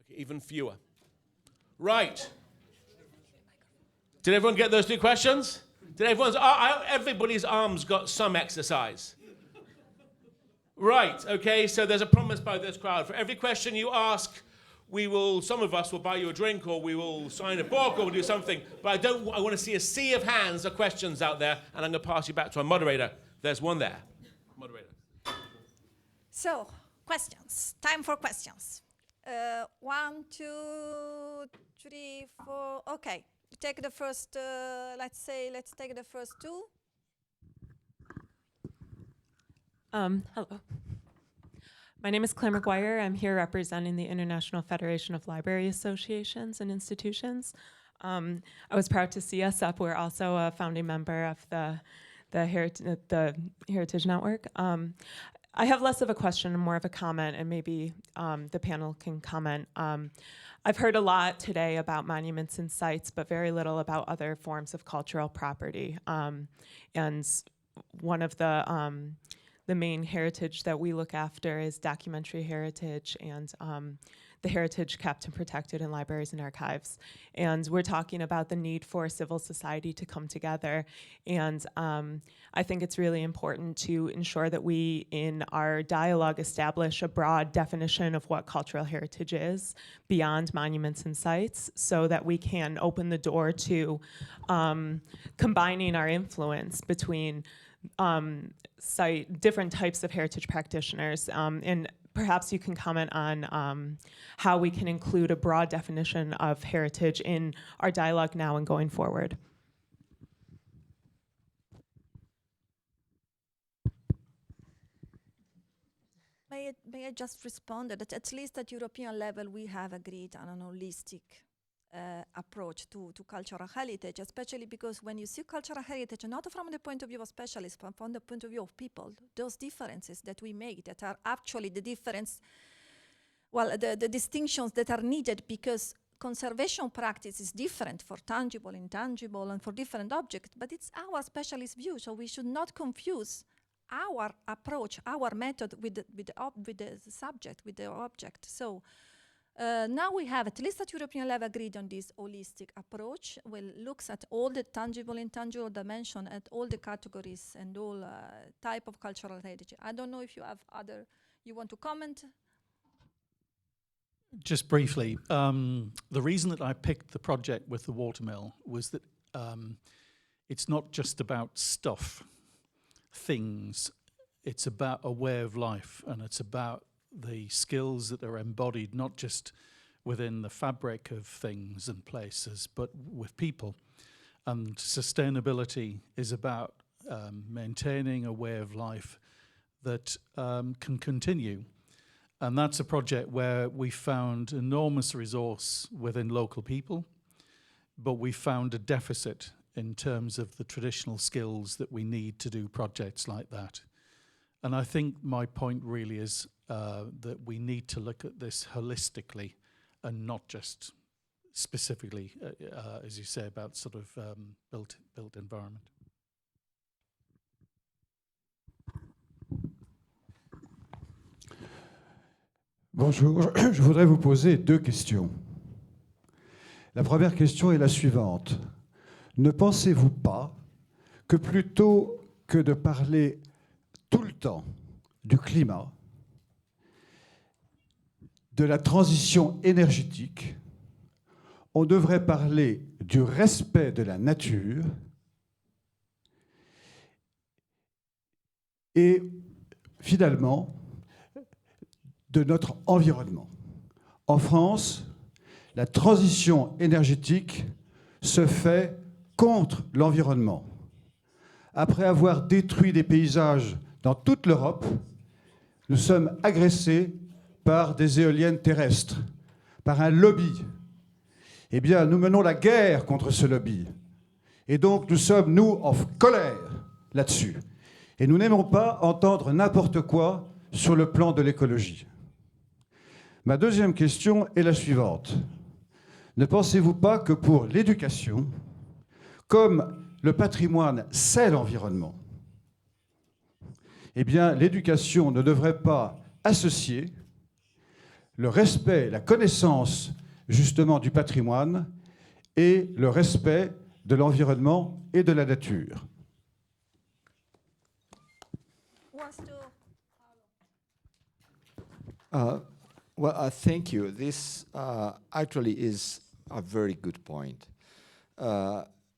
Okay, even fewer. Right. Did everyone get those 2 questions? Did everybody's arms got some exercise? Right, okay, so there's a promise by this crowd. For every question you ask, some of us will buy you a drink, or we will sign a book, or we'll do something. But I want to see a sea of hands of questions out there, and I'm going to pass you back to our moderator. There's one there. Moderator. So, questions. Time for questions. 1, 2, 3, 4. Okay. Take the first, let's take the first 2. Hello. My name is Claire McGuire. I'm here representing the International Federation of Library Associations and Institutions. I was proud to see us up. We're also a founding member of the Heritage Network. I have less of a question and more of a comment, and maybe the panel can comment. I've heard a lot today about monuments and sites, but very little about other forms of cultural property. And one of the main heritage that we look after is documentary heritage and the heritage kept and protected in libraries and archives. And we're talking about the need for civil society to come together. And I think it's really important to ensure that we, in our dialogue, establish a broad definition of what cultural heritage is beyond monuments and sites, so that we can open the door to combining our influence between different types of heritage practitioners, and perhaps you can comment on how we can include a broad definition of heritage in our dialogue now and going forward. May I just respond that at least at European level we have agreed on an holistic approach to cultural heritage, especially because when you see cultural heritage, not from the point of view of specialists, but from the point of view of people, those differences that we make that are actually the difference, well, the distinctions that are needed, because conservation practice is different for tangible, intangible, and for different objects, but it's our specialist view, so we should not confuse our approach, our method with the subject, with the object. So now we have, at least at European level, agreed on this holistic approach. Well, looks at all the tangible, intangible dimension, at all the categories and all type of cultural heritage. I don't know if you have you want to comment? Just briefly, the reason that I picked the project with the watermill was that it's not just about stuff, things. It's about a way of life, and it's about the skills that are embodied not just within the fabric of things and places, but with people. And sustainability is about maintaining a way of life that can continue. And that's a project where we found enormous resource within local people, but we found a deficit in terms of the traditional skills that we need to do projects like that. And I think my point really is that we need to look at this holistically and not just specifically, as you say, about sort of built environment. Bonjour, je voudrais vous poser deux questions. La première question est la suivante. Ne pensez-vous pas que plutôt que de parler tout le temps du climat, de la transition énergétique, on devrait parler du respect de la nature et finalement de notre environnement. En France, la transition énergétique se fait contre l'environnement. Après avoir détruit des paysages dans toute l'Europe, nous sommes agressés par des éoliennes terrestres, par un lobby. Eh bien, nous menons la guerre contre ce lobby. Et donc, nous sommes, nous, en colère là-dessus. Et nous n'aimons pas entendre n'importe quoi sur le plan de l'écologie. Ma deuxième question est la suivante. Ne pensez-vous pas que pour l'éducation, comme le patrimoine, c'est l'environnement, eh bien, l'éducation ne devrait pas associer le respect, la connaissance, justement, du patrimoine et le respect de l'environnement et de la nature. Thank you. This actually is a very good point.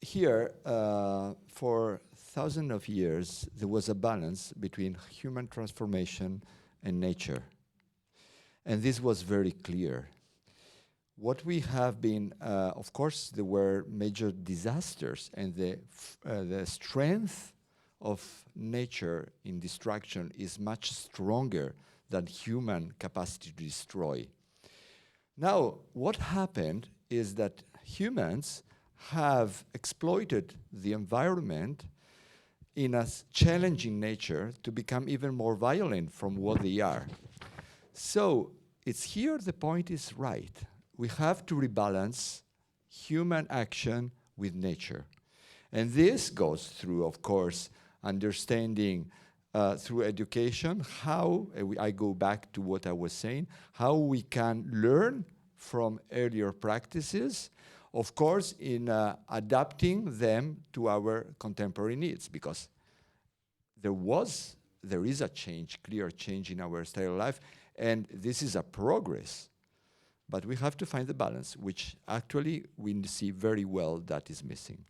Here, for thousands of years, there was a balance between human transformation and nature. And this was very clear. What we have been, of course, there were major disasters, and the strength of nature in destruction is much stronger than human capacity to destroy. Now, what happened is that humans have exploited the environment in a challenging nature to become even more violent from what they are. So it's here the point is right. We have to rebalance human action with nature. And this goes through, of course, understanding through education how, I go back to what I was saying, how we can learn from earlier practices, of course, in adapting them to our contemporary needs, because there is a change, clear change in our style of life, and this is a progress. But we have to find the balance, which actually we see very well that is missing.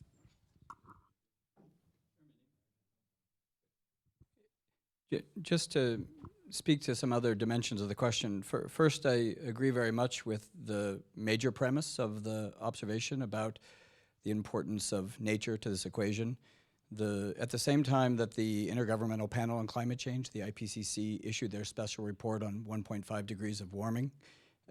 Just to speak to some other dimensions of the question, first, I agree very much with the major premise of the observation about the importance of nature to this equation. At the same time that the Intergovernmental Panel on Climate Change, the IPCC, issued their special report on 1.5 degrees of warming,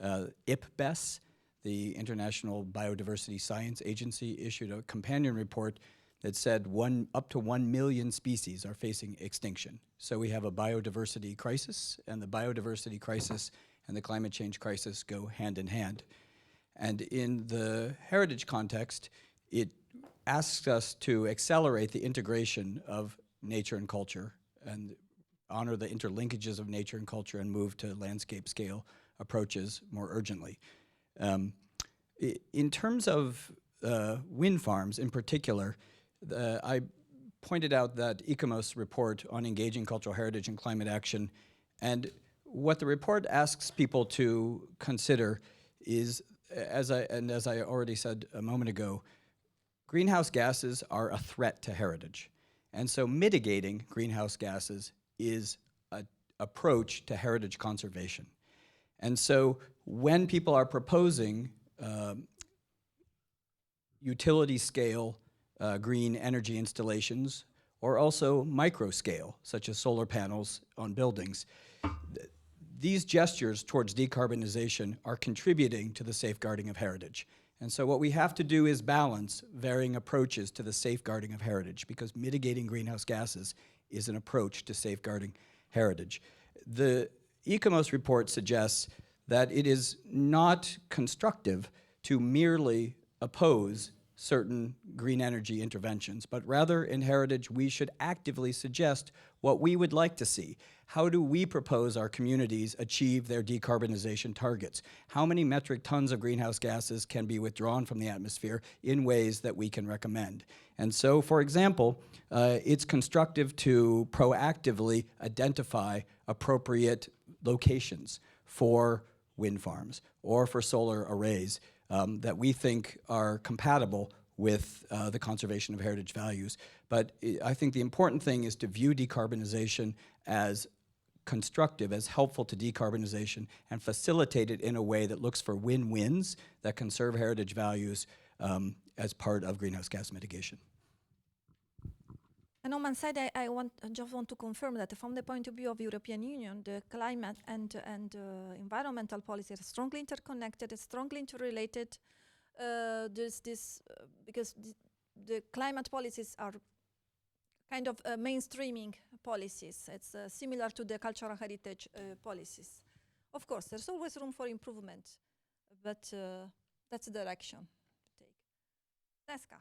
IPBES, the International Biodiversity Science Agency, issued a companion report that said up to 1 million species are facing extinction. So we have a biodiversity crisis, and the biodiversity crisis and the climate change crisis go hand in hand. And in the heritage context, it asks us to accelerate the integration of nature and culture and honor the interlinkages of nature and culture and move to landscape scale approaches more urgently. In terms of wind farms in particular, I pointed out that ICOMOS report on engaging cultural heritage and climate action, and what the report asks people to consider is, as I already said a moment ago, greenhouse gases are a threat to heritage. And so mitigating greenhouse gases is an approach to heritage conservation. And so when people are proposing utility scale green energy installations, or also micro scale, such as solar panels on buildings, these gestures towards decarbonization are contributing to the safeguarding of heritage. And so what we have to do is balance varying approaches to the safeguarding of heritage, because mitigating greenhouse gases is an approach to safeguarding heritage. ICOMOS report suggests that it is not constructive to merely oppose certain green energy interventions, but rather in Heritage we should actively suggest what we would like to see. How do we propose our communities achieve their decarbonization targets? How many metric tons of greenhouse gases can be withdrawn from the atmosphere in ways that we can recommend? And so, for example, it's constructive to proactively identify appropriate locations for wind farms or for solar arrays that we think are compatible with the conservation of heritage values. But I think the important thing is to view decarbonization as constructive, as helpful to decarbonization, and facilitate it in a way that looks for win-wins that conserve heritage values as part of greenhouse gas mitigation. And on my side, I just want to confirm that from the point of view of European Union, the climate and environmental policies are strongly interconnected, strongly interrelated. Because the climate policies are kind of mainstreaming policies. It's similar to the cultural heritage policies. Of course, there's always room for improvement, but that's the direction to take. Neska.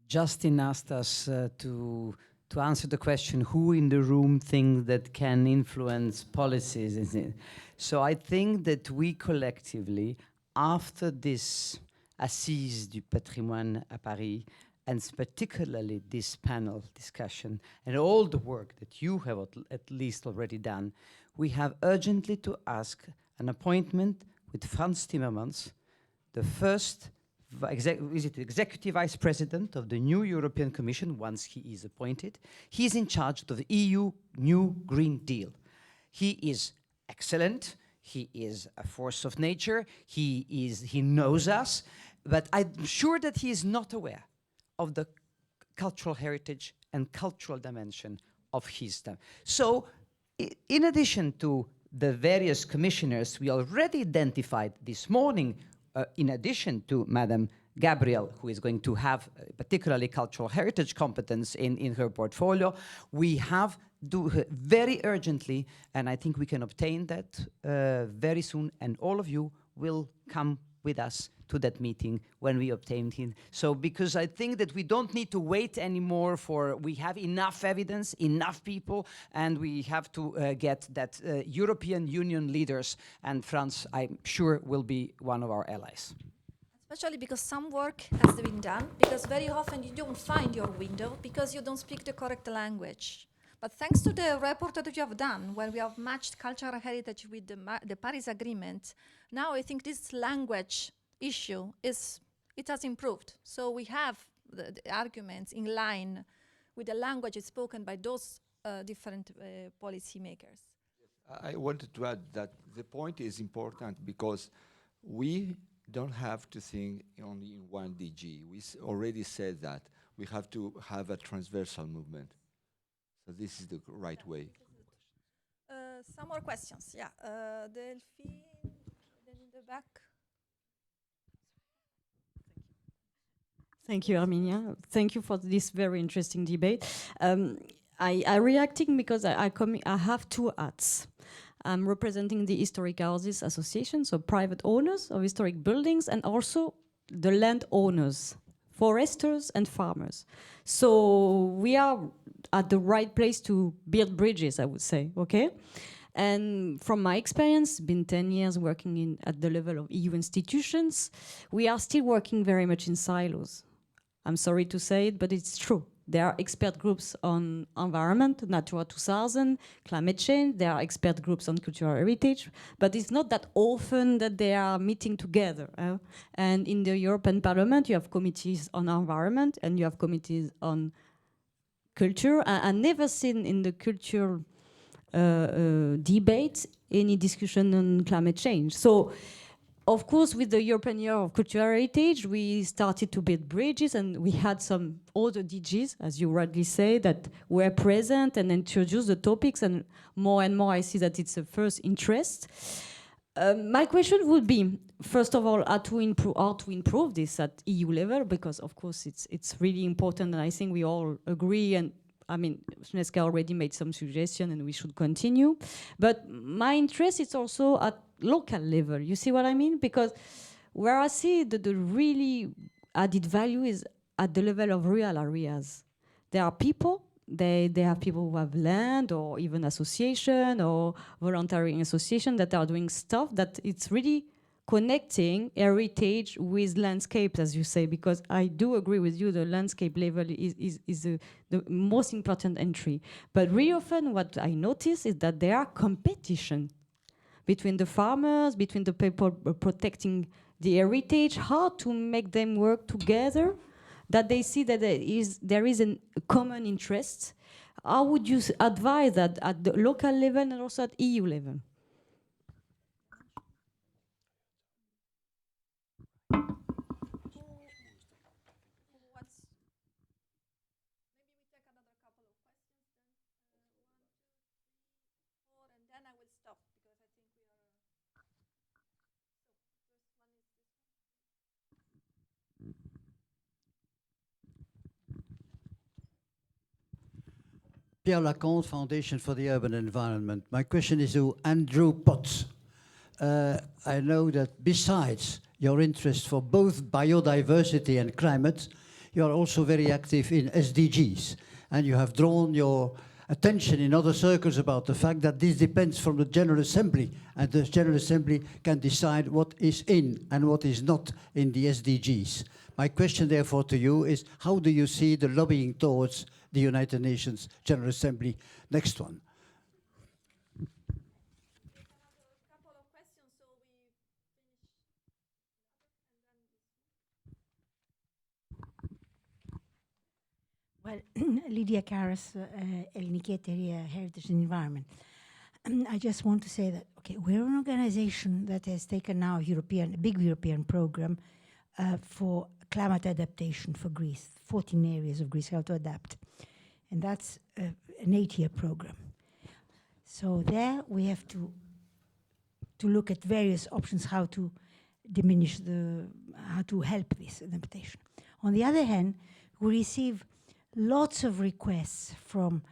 Justin asked us to answer the question, who in the room thinks that can influence policies? So I think that we collectively, after this Assise du Patrimoine à Paris, and particularly this panel discussion, and all the work that you have at least already done, we have urgently to ask an appointment with Frans Timmermans, the first Executive Vice President of the new European Commission, once he is appointed. He is in charge of the EU New Green Deal. He is excellent. He is a force of nature. He knows us, but I'm sure that he is not aware of the cultural heritage and cultural dimension of his time. So, in addition to the various commissioners we already identified this morning, in addition to Madam Gabriel, who is going to have particularly cultural heritage competence in her portfolio, we have to very urgently, and I think we can obtain that very soon, and all of you will come with us to that meeting when we obtain him. So, because I think that we don't need to wait anymore we have enough evidence, enough people, and we have to get that European Union leaders, and France, I'm sure, will be one of our allies. Especially because some work has been done, because very often you don't find your window because you don't speak the correct language. But thanks to the report that you have done, where we have matched cultural heritage with the Paris Agreement, now I think this language issue it has improved. So we have the arguments in line with the language spoken by those different policy makers. I wanted to add that the point is important because we don't have to think only in one DG. We already said that. We have to have a transversal movement. So this is the right way. Some more questions. Yeah, Delphine, then in the back. Thank you, Erminia. Thank you for this very interesting debate. I reacting because I have two hats. I'm representing the Historic Houses Association, so private owners of historic buildings, and also the land owners, foresters and farmers. So we are at the right place to build bridges, I would say, okay? And from my experience, been 10 years working at the level of EU institutions, we are still working very much in silos. I'm sorry to say it, but it's true. There are expert groups on environment, Natura 2000, climate change. There are expert groups on cultural heritage, but it's not that often that they are meeting together. And in the European Parliament, you have committees on environment and you have committees on culture. I've never seen in the cultural debates any discussion on climate change. So, of course, with the European Year of Cultural Heritage, we started to build bridges, and we had some other DGs, as you rightly say, that were present and introduced the topics, and more I see that it's a first interest. My question would be, first of all, how to improve this at EU level, because of course it's really important, and I think we all agree, and I mean, Sneska already made some suggestion and we should continue. But my interest is also at local level. You see what I mean? Because where I see the really added value is at the level of rural areas. There are people, they have people who have land or even association or volunteering association that are doing stuff that it's really connecting heritage with landscapes, as you say, because I do agree with you, the landscape level is the most important entry. But really often what I notice is that there are competition between the farmers, between the people protecting the heritage, how to make them work together, that they see that there is a common interest. How would you advise that at the local level and also at EU level? Pierre Laconte, Foundation for the Urban Environment. My question is to Andrew Potts. I know that besides your interest for both biodiversity and climate, you are also very active in SDGs. And you have drawn your attention in other circles about the fact that this depends from the General Assembly, and the General Assembly can decide what is in and what is not in the SDGs. My question, therefore, to you is, how do you see the lobbying towards the United Nations General Assembly? Next one. Well, Lydia Karas, Elniketeri Heritage and Environment. I just want to say that, okay, we're an organization that has taken now a big European program for climate adaptation for Greece, 14 areas of Greece, how to adapt. And that's an 8-year program. So there we have to look at various options how to diminish how to help this adaptation. On the other hand, we receive lots of requests from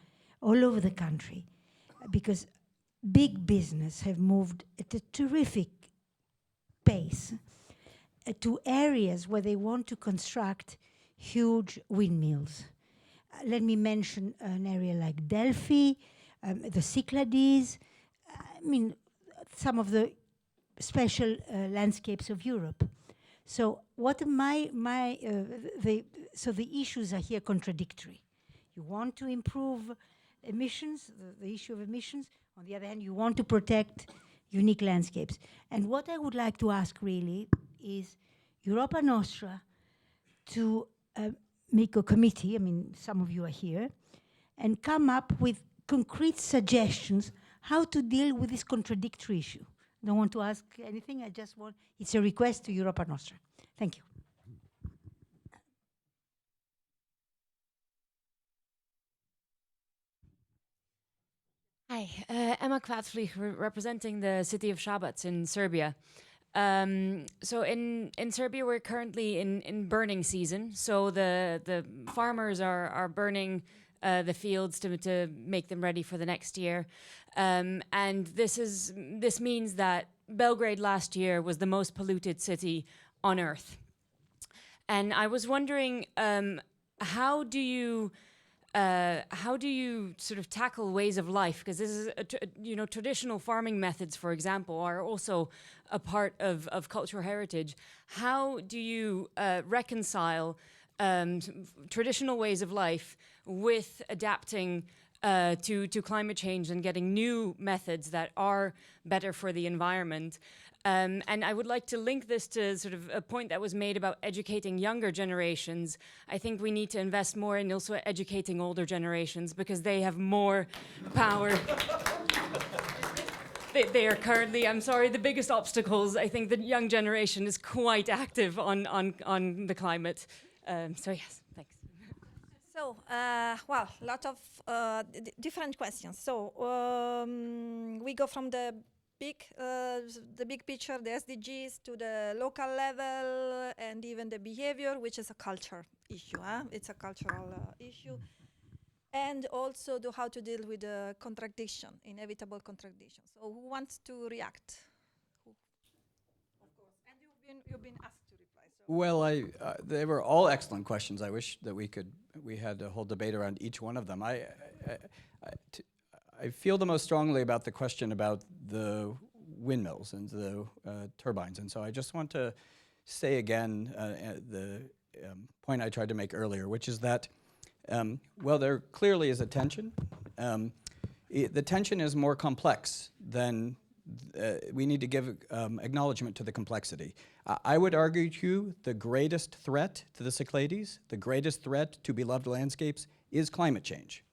all over the country because big business have moved at a terrific pace to areas where they want to construct huge windmills. Let me mention an area like Delphi, the Cyclades, I mean, some of the special landscapes of Europe. So what the issues are here contradictory. You want to improve emissions, the issue of emissions. On the other hand, you want to protect unique landscapes. And what I would like to ask really is Europa Nostra to make a committee, I mean, some of you are here, and come up with concrete suggestions how to deal with this contradictory issue. I don't want to ask anything, it's a request to Europa Nostra. Thank you. Hi, Emma Kvatvlieg, representing the city of Šabac in Serbia. So in Serbia, we're currently in burning season. So the farmers are burning the fields to make them ready for the next year. And this means that Belgrade last year was the most polluted city on Earth. And I was wondering, how do you sort of tackle ways of life? Because this is, traditional farming methods, for example, are also a part of cultural heritage. How do you reconcile traditional ways of life with adapting to climate change and getting new methods that are better for the environment? And I would like to link this to sort of a point that was made about educating younger generations. I think we need to invest more in also educating older generations because they have more power. They are currently, I'm sorry, the biggest obstacles. I think the young generation is quite active on the climate. So yes, thanks. So, well, a lot of different questions. So we go from the big picture, the SDGs, to the local level, and even the behavior, which is a culture issue. It's a cultural issue. and also how to deal with the contradiction, inevitable contradiction. So who wants to react? Who? Of course, and you've been asked to reply. So. Well, they were all excellent questions. I wish that we had a whole debate around each one of them. I feel the most strongly about the question about the windmills and the turbines, and so I just want to say again the point I tried to make earlier, which is that well, there clearly is a tension. The tension is more complex than we need to give acknowledgement to the complexity. I would argue to you the greatest threat to the Cyclades, the greatest threat to beloved landscapes is climate change.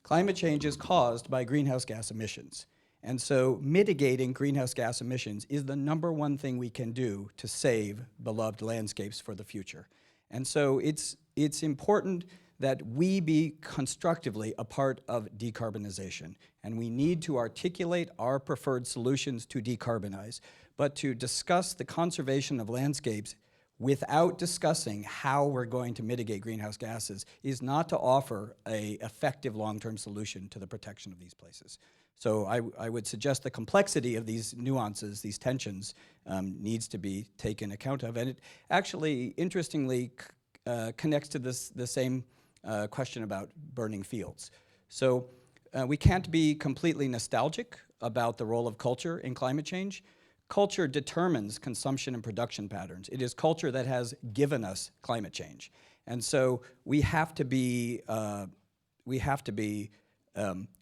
Climate change is caused by greenhouse gas emissions. And so mitigating greenhouse gas emissions is the #1 thing we can do to save beloved landscapes for the future. And so it's important that we be constructively a part of decarbonization. And we need to articulate our preferred solutions to decarbonize. But to discuss the conservation of landscapes without discussing how we're going to mitigate greenhouse gases is not to offer an effective long-term solution to the protection of these places. So I would suggest the complexity of these nuances, these tensions, needs to be taken account of. And it actually, interestingly, connects to the same question about burning fields. So we can't be completely nostalgic about the role of culture in climate change. Culture determines consumption and production patterns. It is culture that has given us climate change. And so we have to be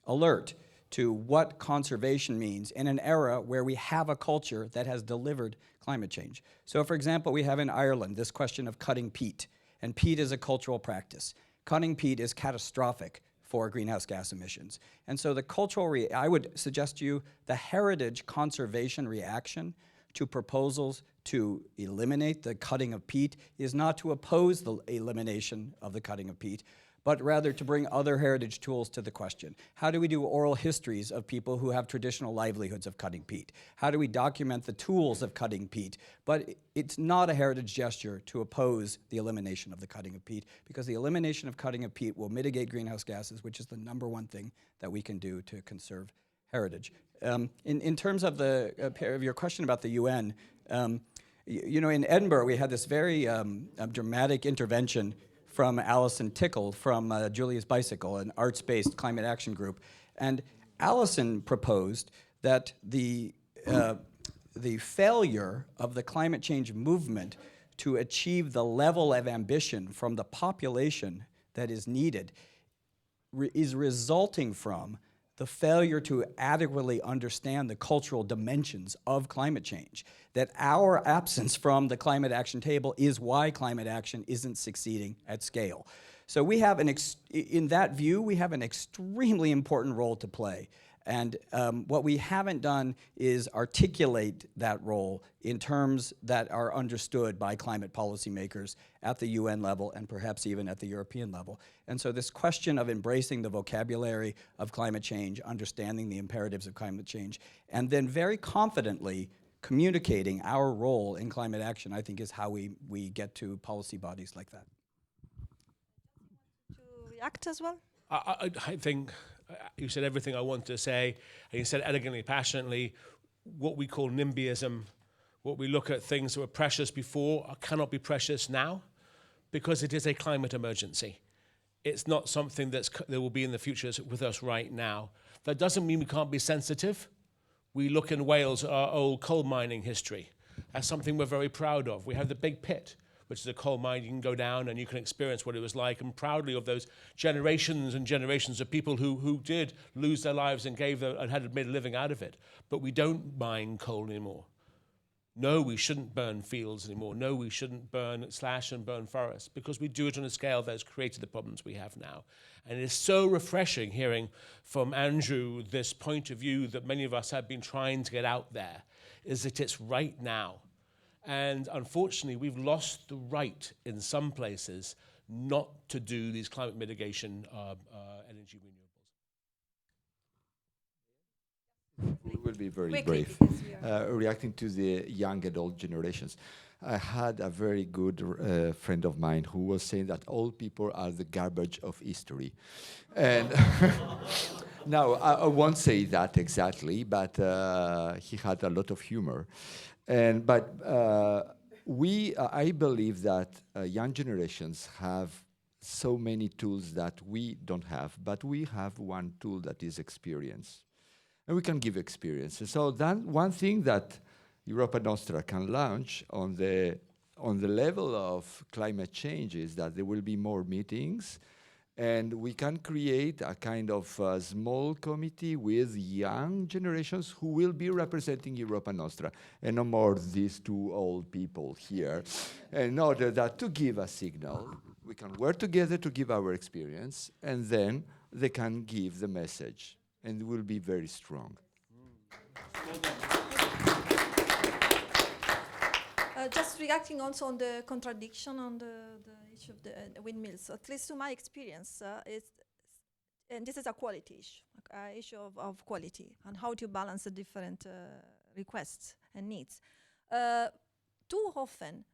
alert to what conservation means in an era where we have a culture that has delivered climate change. So for example, we have in Ireland this question of cutting peat, and peat is a cultural practice. Cutting peat is catastrophic for greenhouse gas emissions. And so the cultural, I would suggest to you, the heritage conservation reaction to proposals to eliminate the cutting of peat is not to oppose the elimination of the cutting of peat, but rather to bring other heritage tools to the question. How do we do oral histories of people who have traditional livelihoods of cutting peat? How do we document the tools of cutting peat? But it's not a heritage gesture to oppose the elimination of the cutting of peat, because the elimination of cutting of peat will mitigate greenhouse gases, which is the #1 thing that we can do to conserve heritage. In terms of your question about the UN, you know, in Edinburgh we had this very dramatic intervention from Alison Tickle from Julia's Bicycle, an arts-based climate action group. And Alison proposed that the failure of the climate change movement to achieve the level of ambition from the population that is needed is resulting from the failure to adequately understand the cultural dimensions of climate change. That our absence from the climate action table is why climate action isn't succeeding at scale. So we have in that view, we have an extremely important role to play. And what we haven't done is articulate that role in terms that are understood by climate policymakers at the UN level and perhaps even at the European level. And so this question of embracing the vocabulary of climate change, understanding the imperatives of climate change, and then very confidently communicating our role in climate action, I think is how we get to policy bodies like that. To react as well? I think you said everything I want to say, and you said elegantly, passionately. What we call NIMBYism, what we look at things that were precious before cannot be precious now, because it is a climate emergency. It's not something that will be in the future with us right now. That doesn't mean we can't be sensitive. We look in Wales at our old coal mining history. That's something we're very proud of. We have the Big Pit, which is a coal mine. You can go down and you can experience what it was like, and proudly of those generations and generations of people who did lose their lives and and had made a living out of it. But we don't mine coal anymore. No, we shouldn't burn fields anymore. No, we shouldn't slash and burn forests, because we do it on a scale that has created the problems we have now. And it is so refreshing hearing from Andrew this point of view that many of us have been trying to get out there, is that it's right now. And unfortunately, we've lost the right in some places not to do these climate mitigation energy renewables. We will will be very Quickly, brief. because we are- Reacting to the young and old generations. I had a very good friend of mine who was saying that old people are the garbage of history. And now, I won't say that exactly, but he had a lot of humor. But I believe that young generations have so many tools that we don't have, but we have one tool that is experience. And we can give experience. So then one thing that Europa Nostra can launch on the level of climate change is that there will be more meetings, and we can create a kind of small committee with young generations who will be representing Europa Nostra, and no more these two old people here. In order that to give a signal, we can work together to give our experience, and then they can give the message, and it will be very strong. Just reacting also on the contradiction on the issue of the windmills, at least to my experience, and this is a quality issue of quality, and how to balance the different requests and needs. Too often,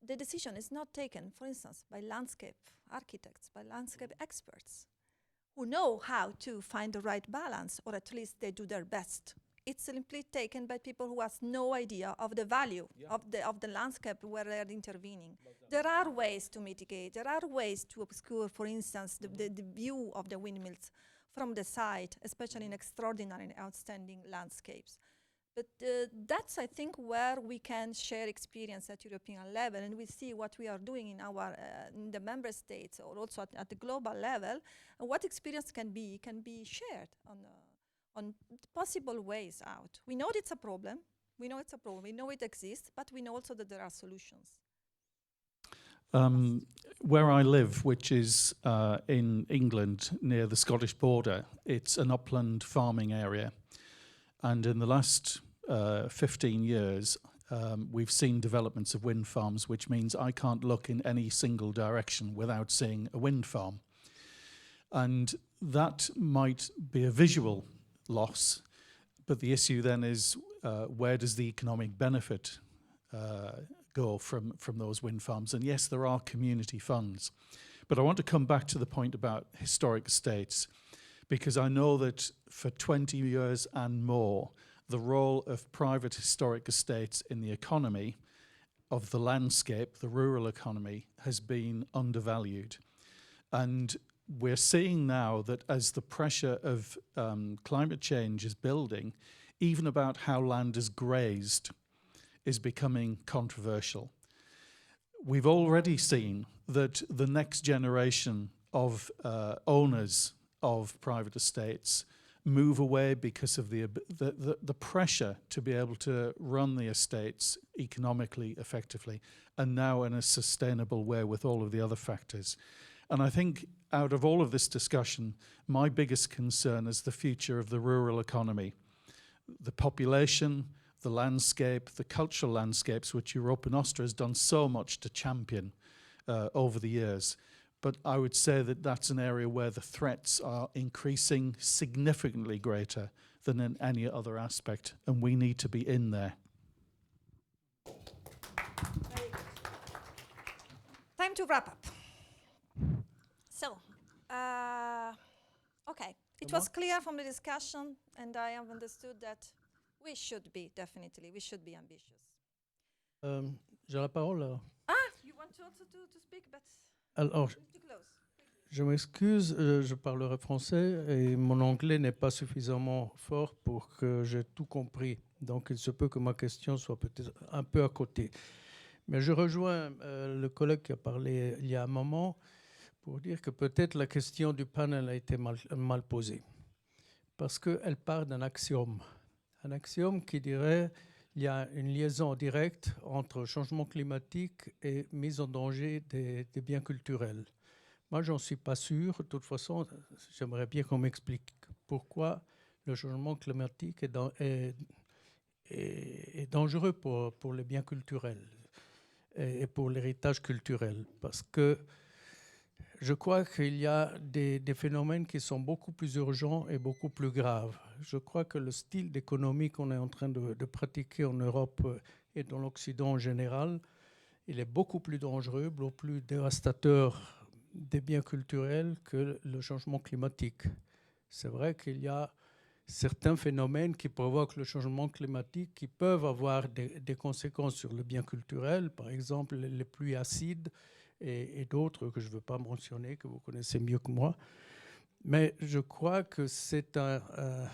the decision is not taken, for instance, by landscape architects, by landscape experts, who know how to find the right balance, or at least they do their best. It's simply taken by people who has no idea of the value of the landscape where they're intervening. There are ways to mitigate. There are ways to obscure, for instance, the view of the windmills from the side, especially in extraordinary and outstanding landscapes. But that's, I think, where we can share experience at European level, and we see what we are doing in in the member states, or also at the global level, and what experience can be shared on possible ways out. We know it's a problem. We know it's a problem. We know it exists, but we know also that there are solutions. Where I live, which is in England near the Scottish border, it's an upland farming area. And in the last 15 years, we've seen developments of wind farms, which means I can't look in any single direction without seeing a wind farm. And that might be a visual loss, but the issue then is where does the economic benefit go from those wind farms? And yes, there are community funds, but I want to come back to the point about historic estates, because I know that for 20 years and more, the role of private historic estates in the economy of the landscape, the rural economy, has been undervalued. And we're seeing now that as the pressure of climate change is building, even about how land is grazed is becoming controversial. We've already seen that the next generation of owners of private estates move away because of the pressure to be able to run the estates economically effectively, and now in a sustainable way with all of the other factors. And I think out of all of this discussion, my biggest concern is the future of the rural economy. The population, the landscape, the cultural landscapes, which Europa Nostra has done so much to champion over the years. But I would say that that's an area where the threats are increasing significantly greater than in any other aspect, and we need to be in there. Time to wrap up. So, okay, it was clear from the discussion, and I have understood that we should be ambitious. J'ai la parole. You want to also to speak, but Alors, too close. je m'excuse, je parlerai français et mon anglais n'est pas suffisamment fort pour que j'ai tout compris. Donc, il se peut que ma question soit peut-être un peu à côté. Mais je rejoins le collègue qui a parlé il y a un moment pour dire que peut-être la question du panel a été mal posée. Parce qu'elle part d'un axiome. Un axiome qui dirait qu'il y a une liaison directe entre changement climatique et mise en danger des biens culturels. Moi, j'en suis pas sûr. De toute façon, j'aimerais bien qu'on m'explique pourquoi le changement climatique est dangereux pour les biens culturels et pour l'héritage culturel. Parce que Je crois qu'il y a des phénomènes qui sont beaucoup plus urgents et beaucoup plus graves. Je crois que le style d'économie qu'on est en train de pratiquer en Europe et dans l'Occident en général, il est beaucoup plus dangereux, beaucoup plus dévastateur des biens culturels que le changement climatique. C'est vrai qu'il y a certains phénomènes qui provoquent le changement climatique qui peuvent avoir des conséquences sur le bien culturel, par exemple les pluies acides et d'autres que je ne veux pas mentionner, que vous connaissez mieux que moi. Mais je crois que c'est un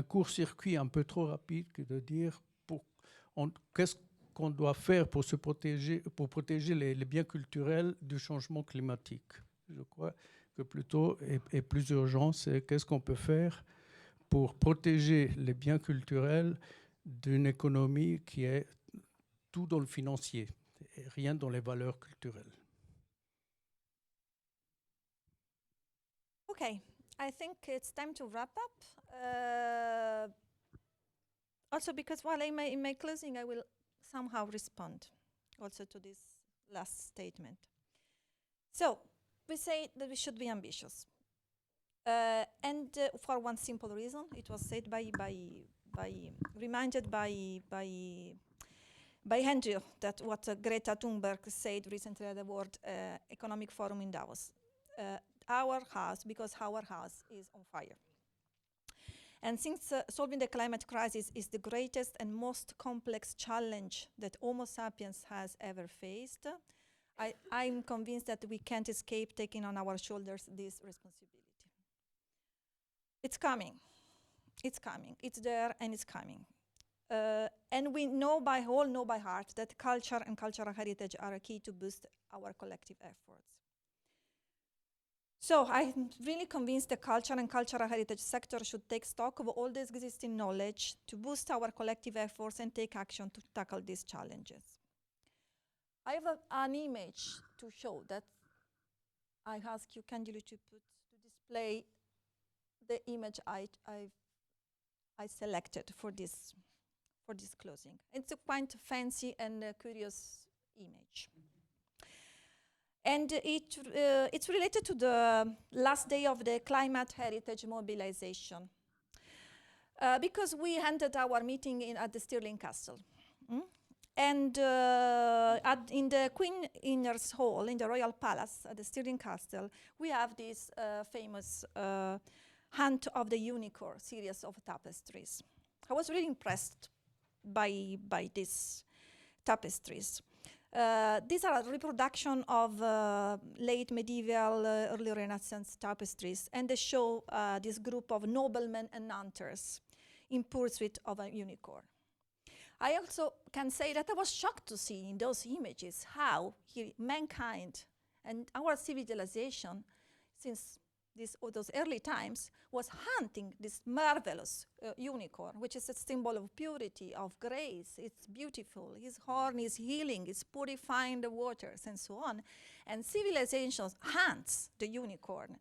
court-circuit un peu trop rapide que de dire qu'est-ce qu'on doit faire pour protéger les biens culturels du changement climatique. Je crois que plutôt, et plus urgent, c'est qu'est-ce qu'on peut faire pour protéger les biens culturels d'une économie qui est tout dans le financier et rien dans les valeurs culturelles. Okay, I think it's time to wrap up. Also because while in my closing I will somehow respond also to this last statement. So, we say that we should be ambitious. And for one simple reason, it was said reminded by Andrew, that what Greta Thunberg said recently at the World Economic Forum in Davos. Our house is on fire. And since solving the climate crisis is the greatest and most complex challenge that Homo sapiens has ever faced, I'm convinced that we can't escape taking on our shoulders this responsibility. It's coming. It's coming. It's there and it's coming. And we all know by heart that culture and cultural heritage are a key to boost our collective efforts. So I'm really convinced the culture and cultural heritage sector should take stock of all the existing knowledge to boost our collective efforts and take action to tackle these challenges. I have an image to show that I ask you kindly to display the image I selected for this closing. It's a quite fancy and curious image. And it's related to the last day of the climate heritage mobilization. Because we ended our meeting at the Stirling Castle. And in the Queen Inner's Hall, in the Royal Palace at the Stirling Castle, we have this famous Hunt of the Unicorn series of tapestries. I was really impressed by these tapestries. These are a reproduction of late medieval, early Renaissance tapestries, and they show this group of noblemen and hunters in pursuit of a unicorn. I also can say that I was shocked to see in those images how mankind and our civilization, since those early times, was hunting this marvelous unicorn, which is a symbol of purity, of grace. It's beautiful. His horn is healing. It's purifying the waters, and so on. And civilization hunts the unicorn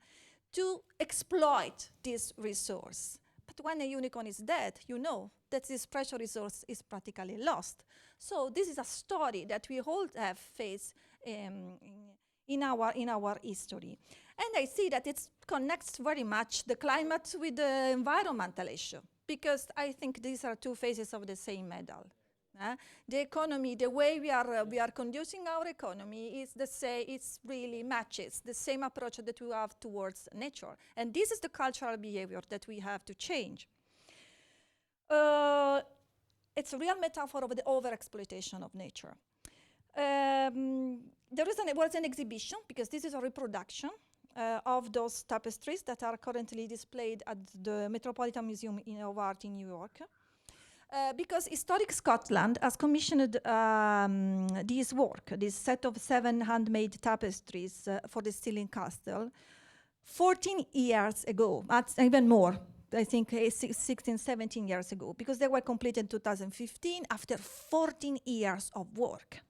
to exploit this resource. But when a unicorn is dead, you know that this precious resource is practically lost. So this is a story that we all have faced in our history. And I see that it connects very much the climate with the environmental issue, because I think these are two faces of the same medal. The economy, the way we are conducting our economy is the same. It really matches the same approach that we have towards nature, and this is the cultural behavior that we have to change. It's a real metaphor of the overexploitation of nature. There was an exhibition, because this is a reproduction of those tapestries that are currently displayed at the Metropolitan Museum of Art in New York. Because Historic Scotland has commissioned this work, this set of 7 handmade tapestries for the Stirling Castle 14 years ago, even more, I think 16, 17 years ago, because they were completed in 2015 after 14 years of work,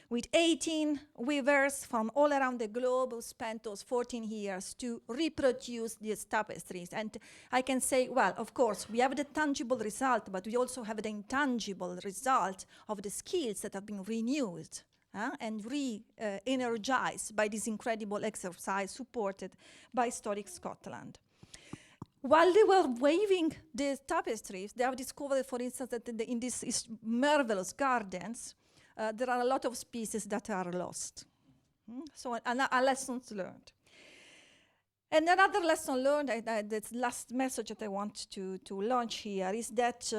with 18 weavers from all around the globe who spent those 14 years to reproduce these tapestries. And I can say, well, of course, we have the tangible result, but we also have the intangible result of the skills that have been renewed and re-energized by this incredible exercise supported by Historic Scotland. While they were waving the tapestries, they have discovered, for instance, that in these marvelous gardens, there are a lot of species that are lost. So a lessons learned. And another lesson learned, the last message that I want to launch here is that,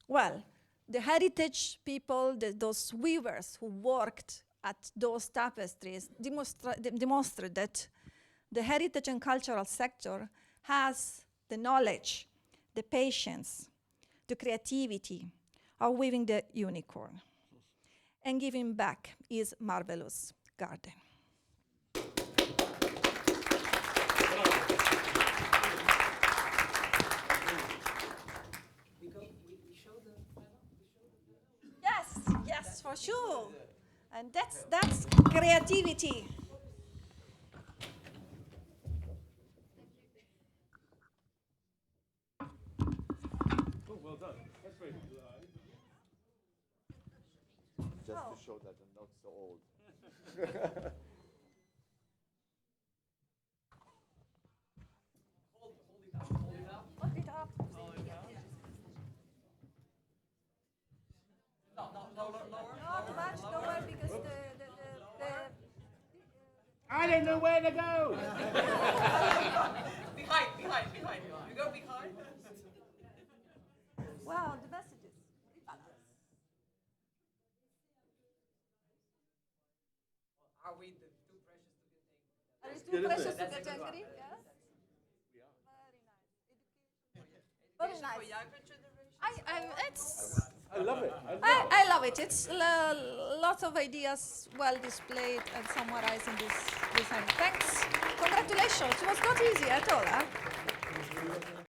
well, the heritage people, those weavers who worked at those tapestries demonstrate that the heritage and cultural sector has the knowledge, the patience, the creativity of weaving the unicorn. And giving back is marvelous garden. Yes, for sure. And that's creativity. Oh, well done. That's very good. Just to show that I'm not so old. Hold it up. Not much lower because the I don't know where to go. Behind. You go behind. Wow, the messages. Are we too precious to get angry? Are you too precious to get angry? Yes. We are. Very nice. For younger generation. I love it. I love it. It's lots of ideas well displayed and summarized in this design. Thanks. Congratulations. It was not easy at all. Huh?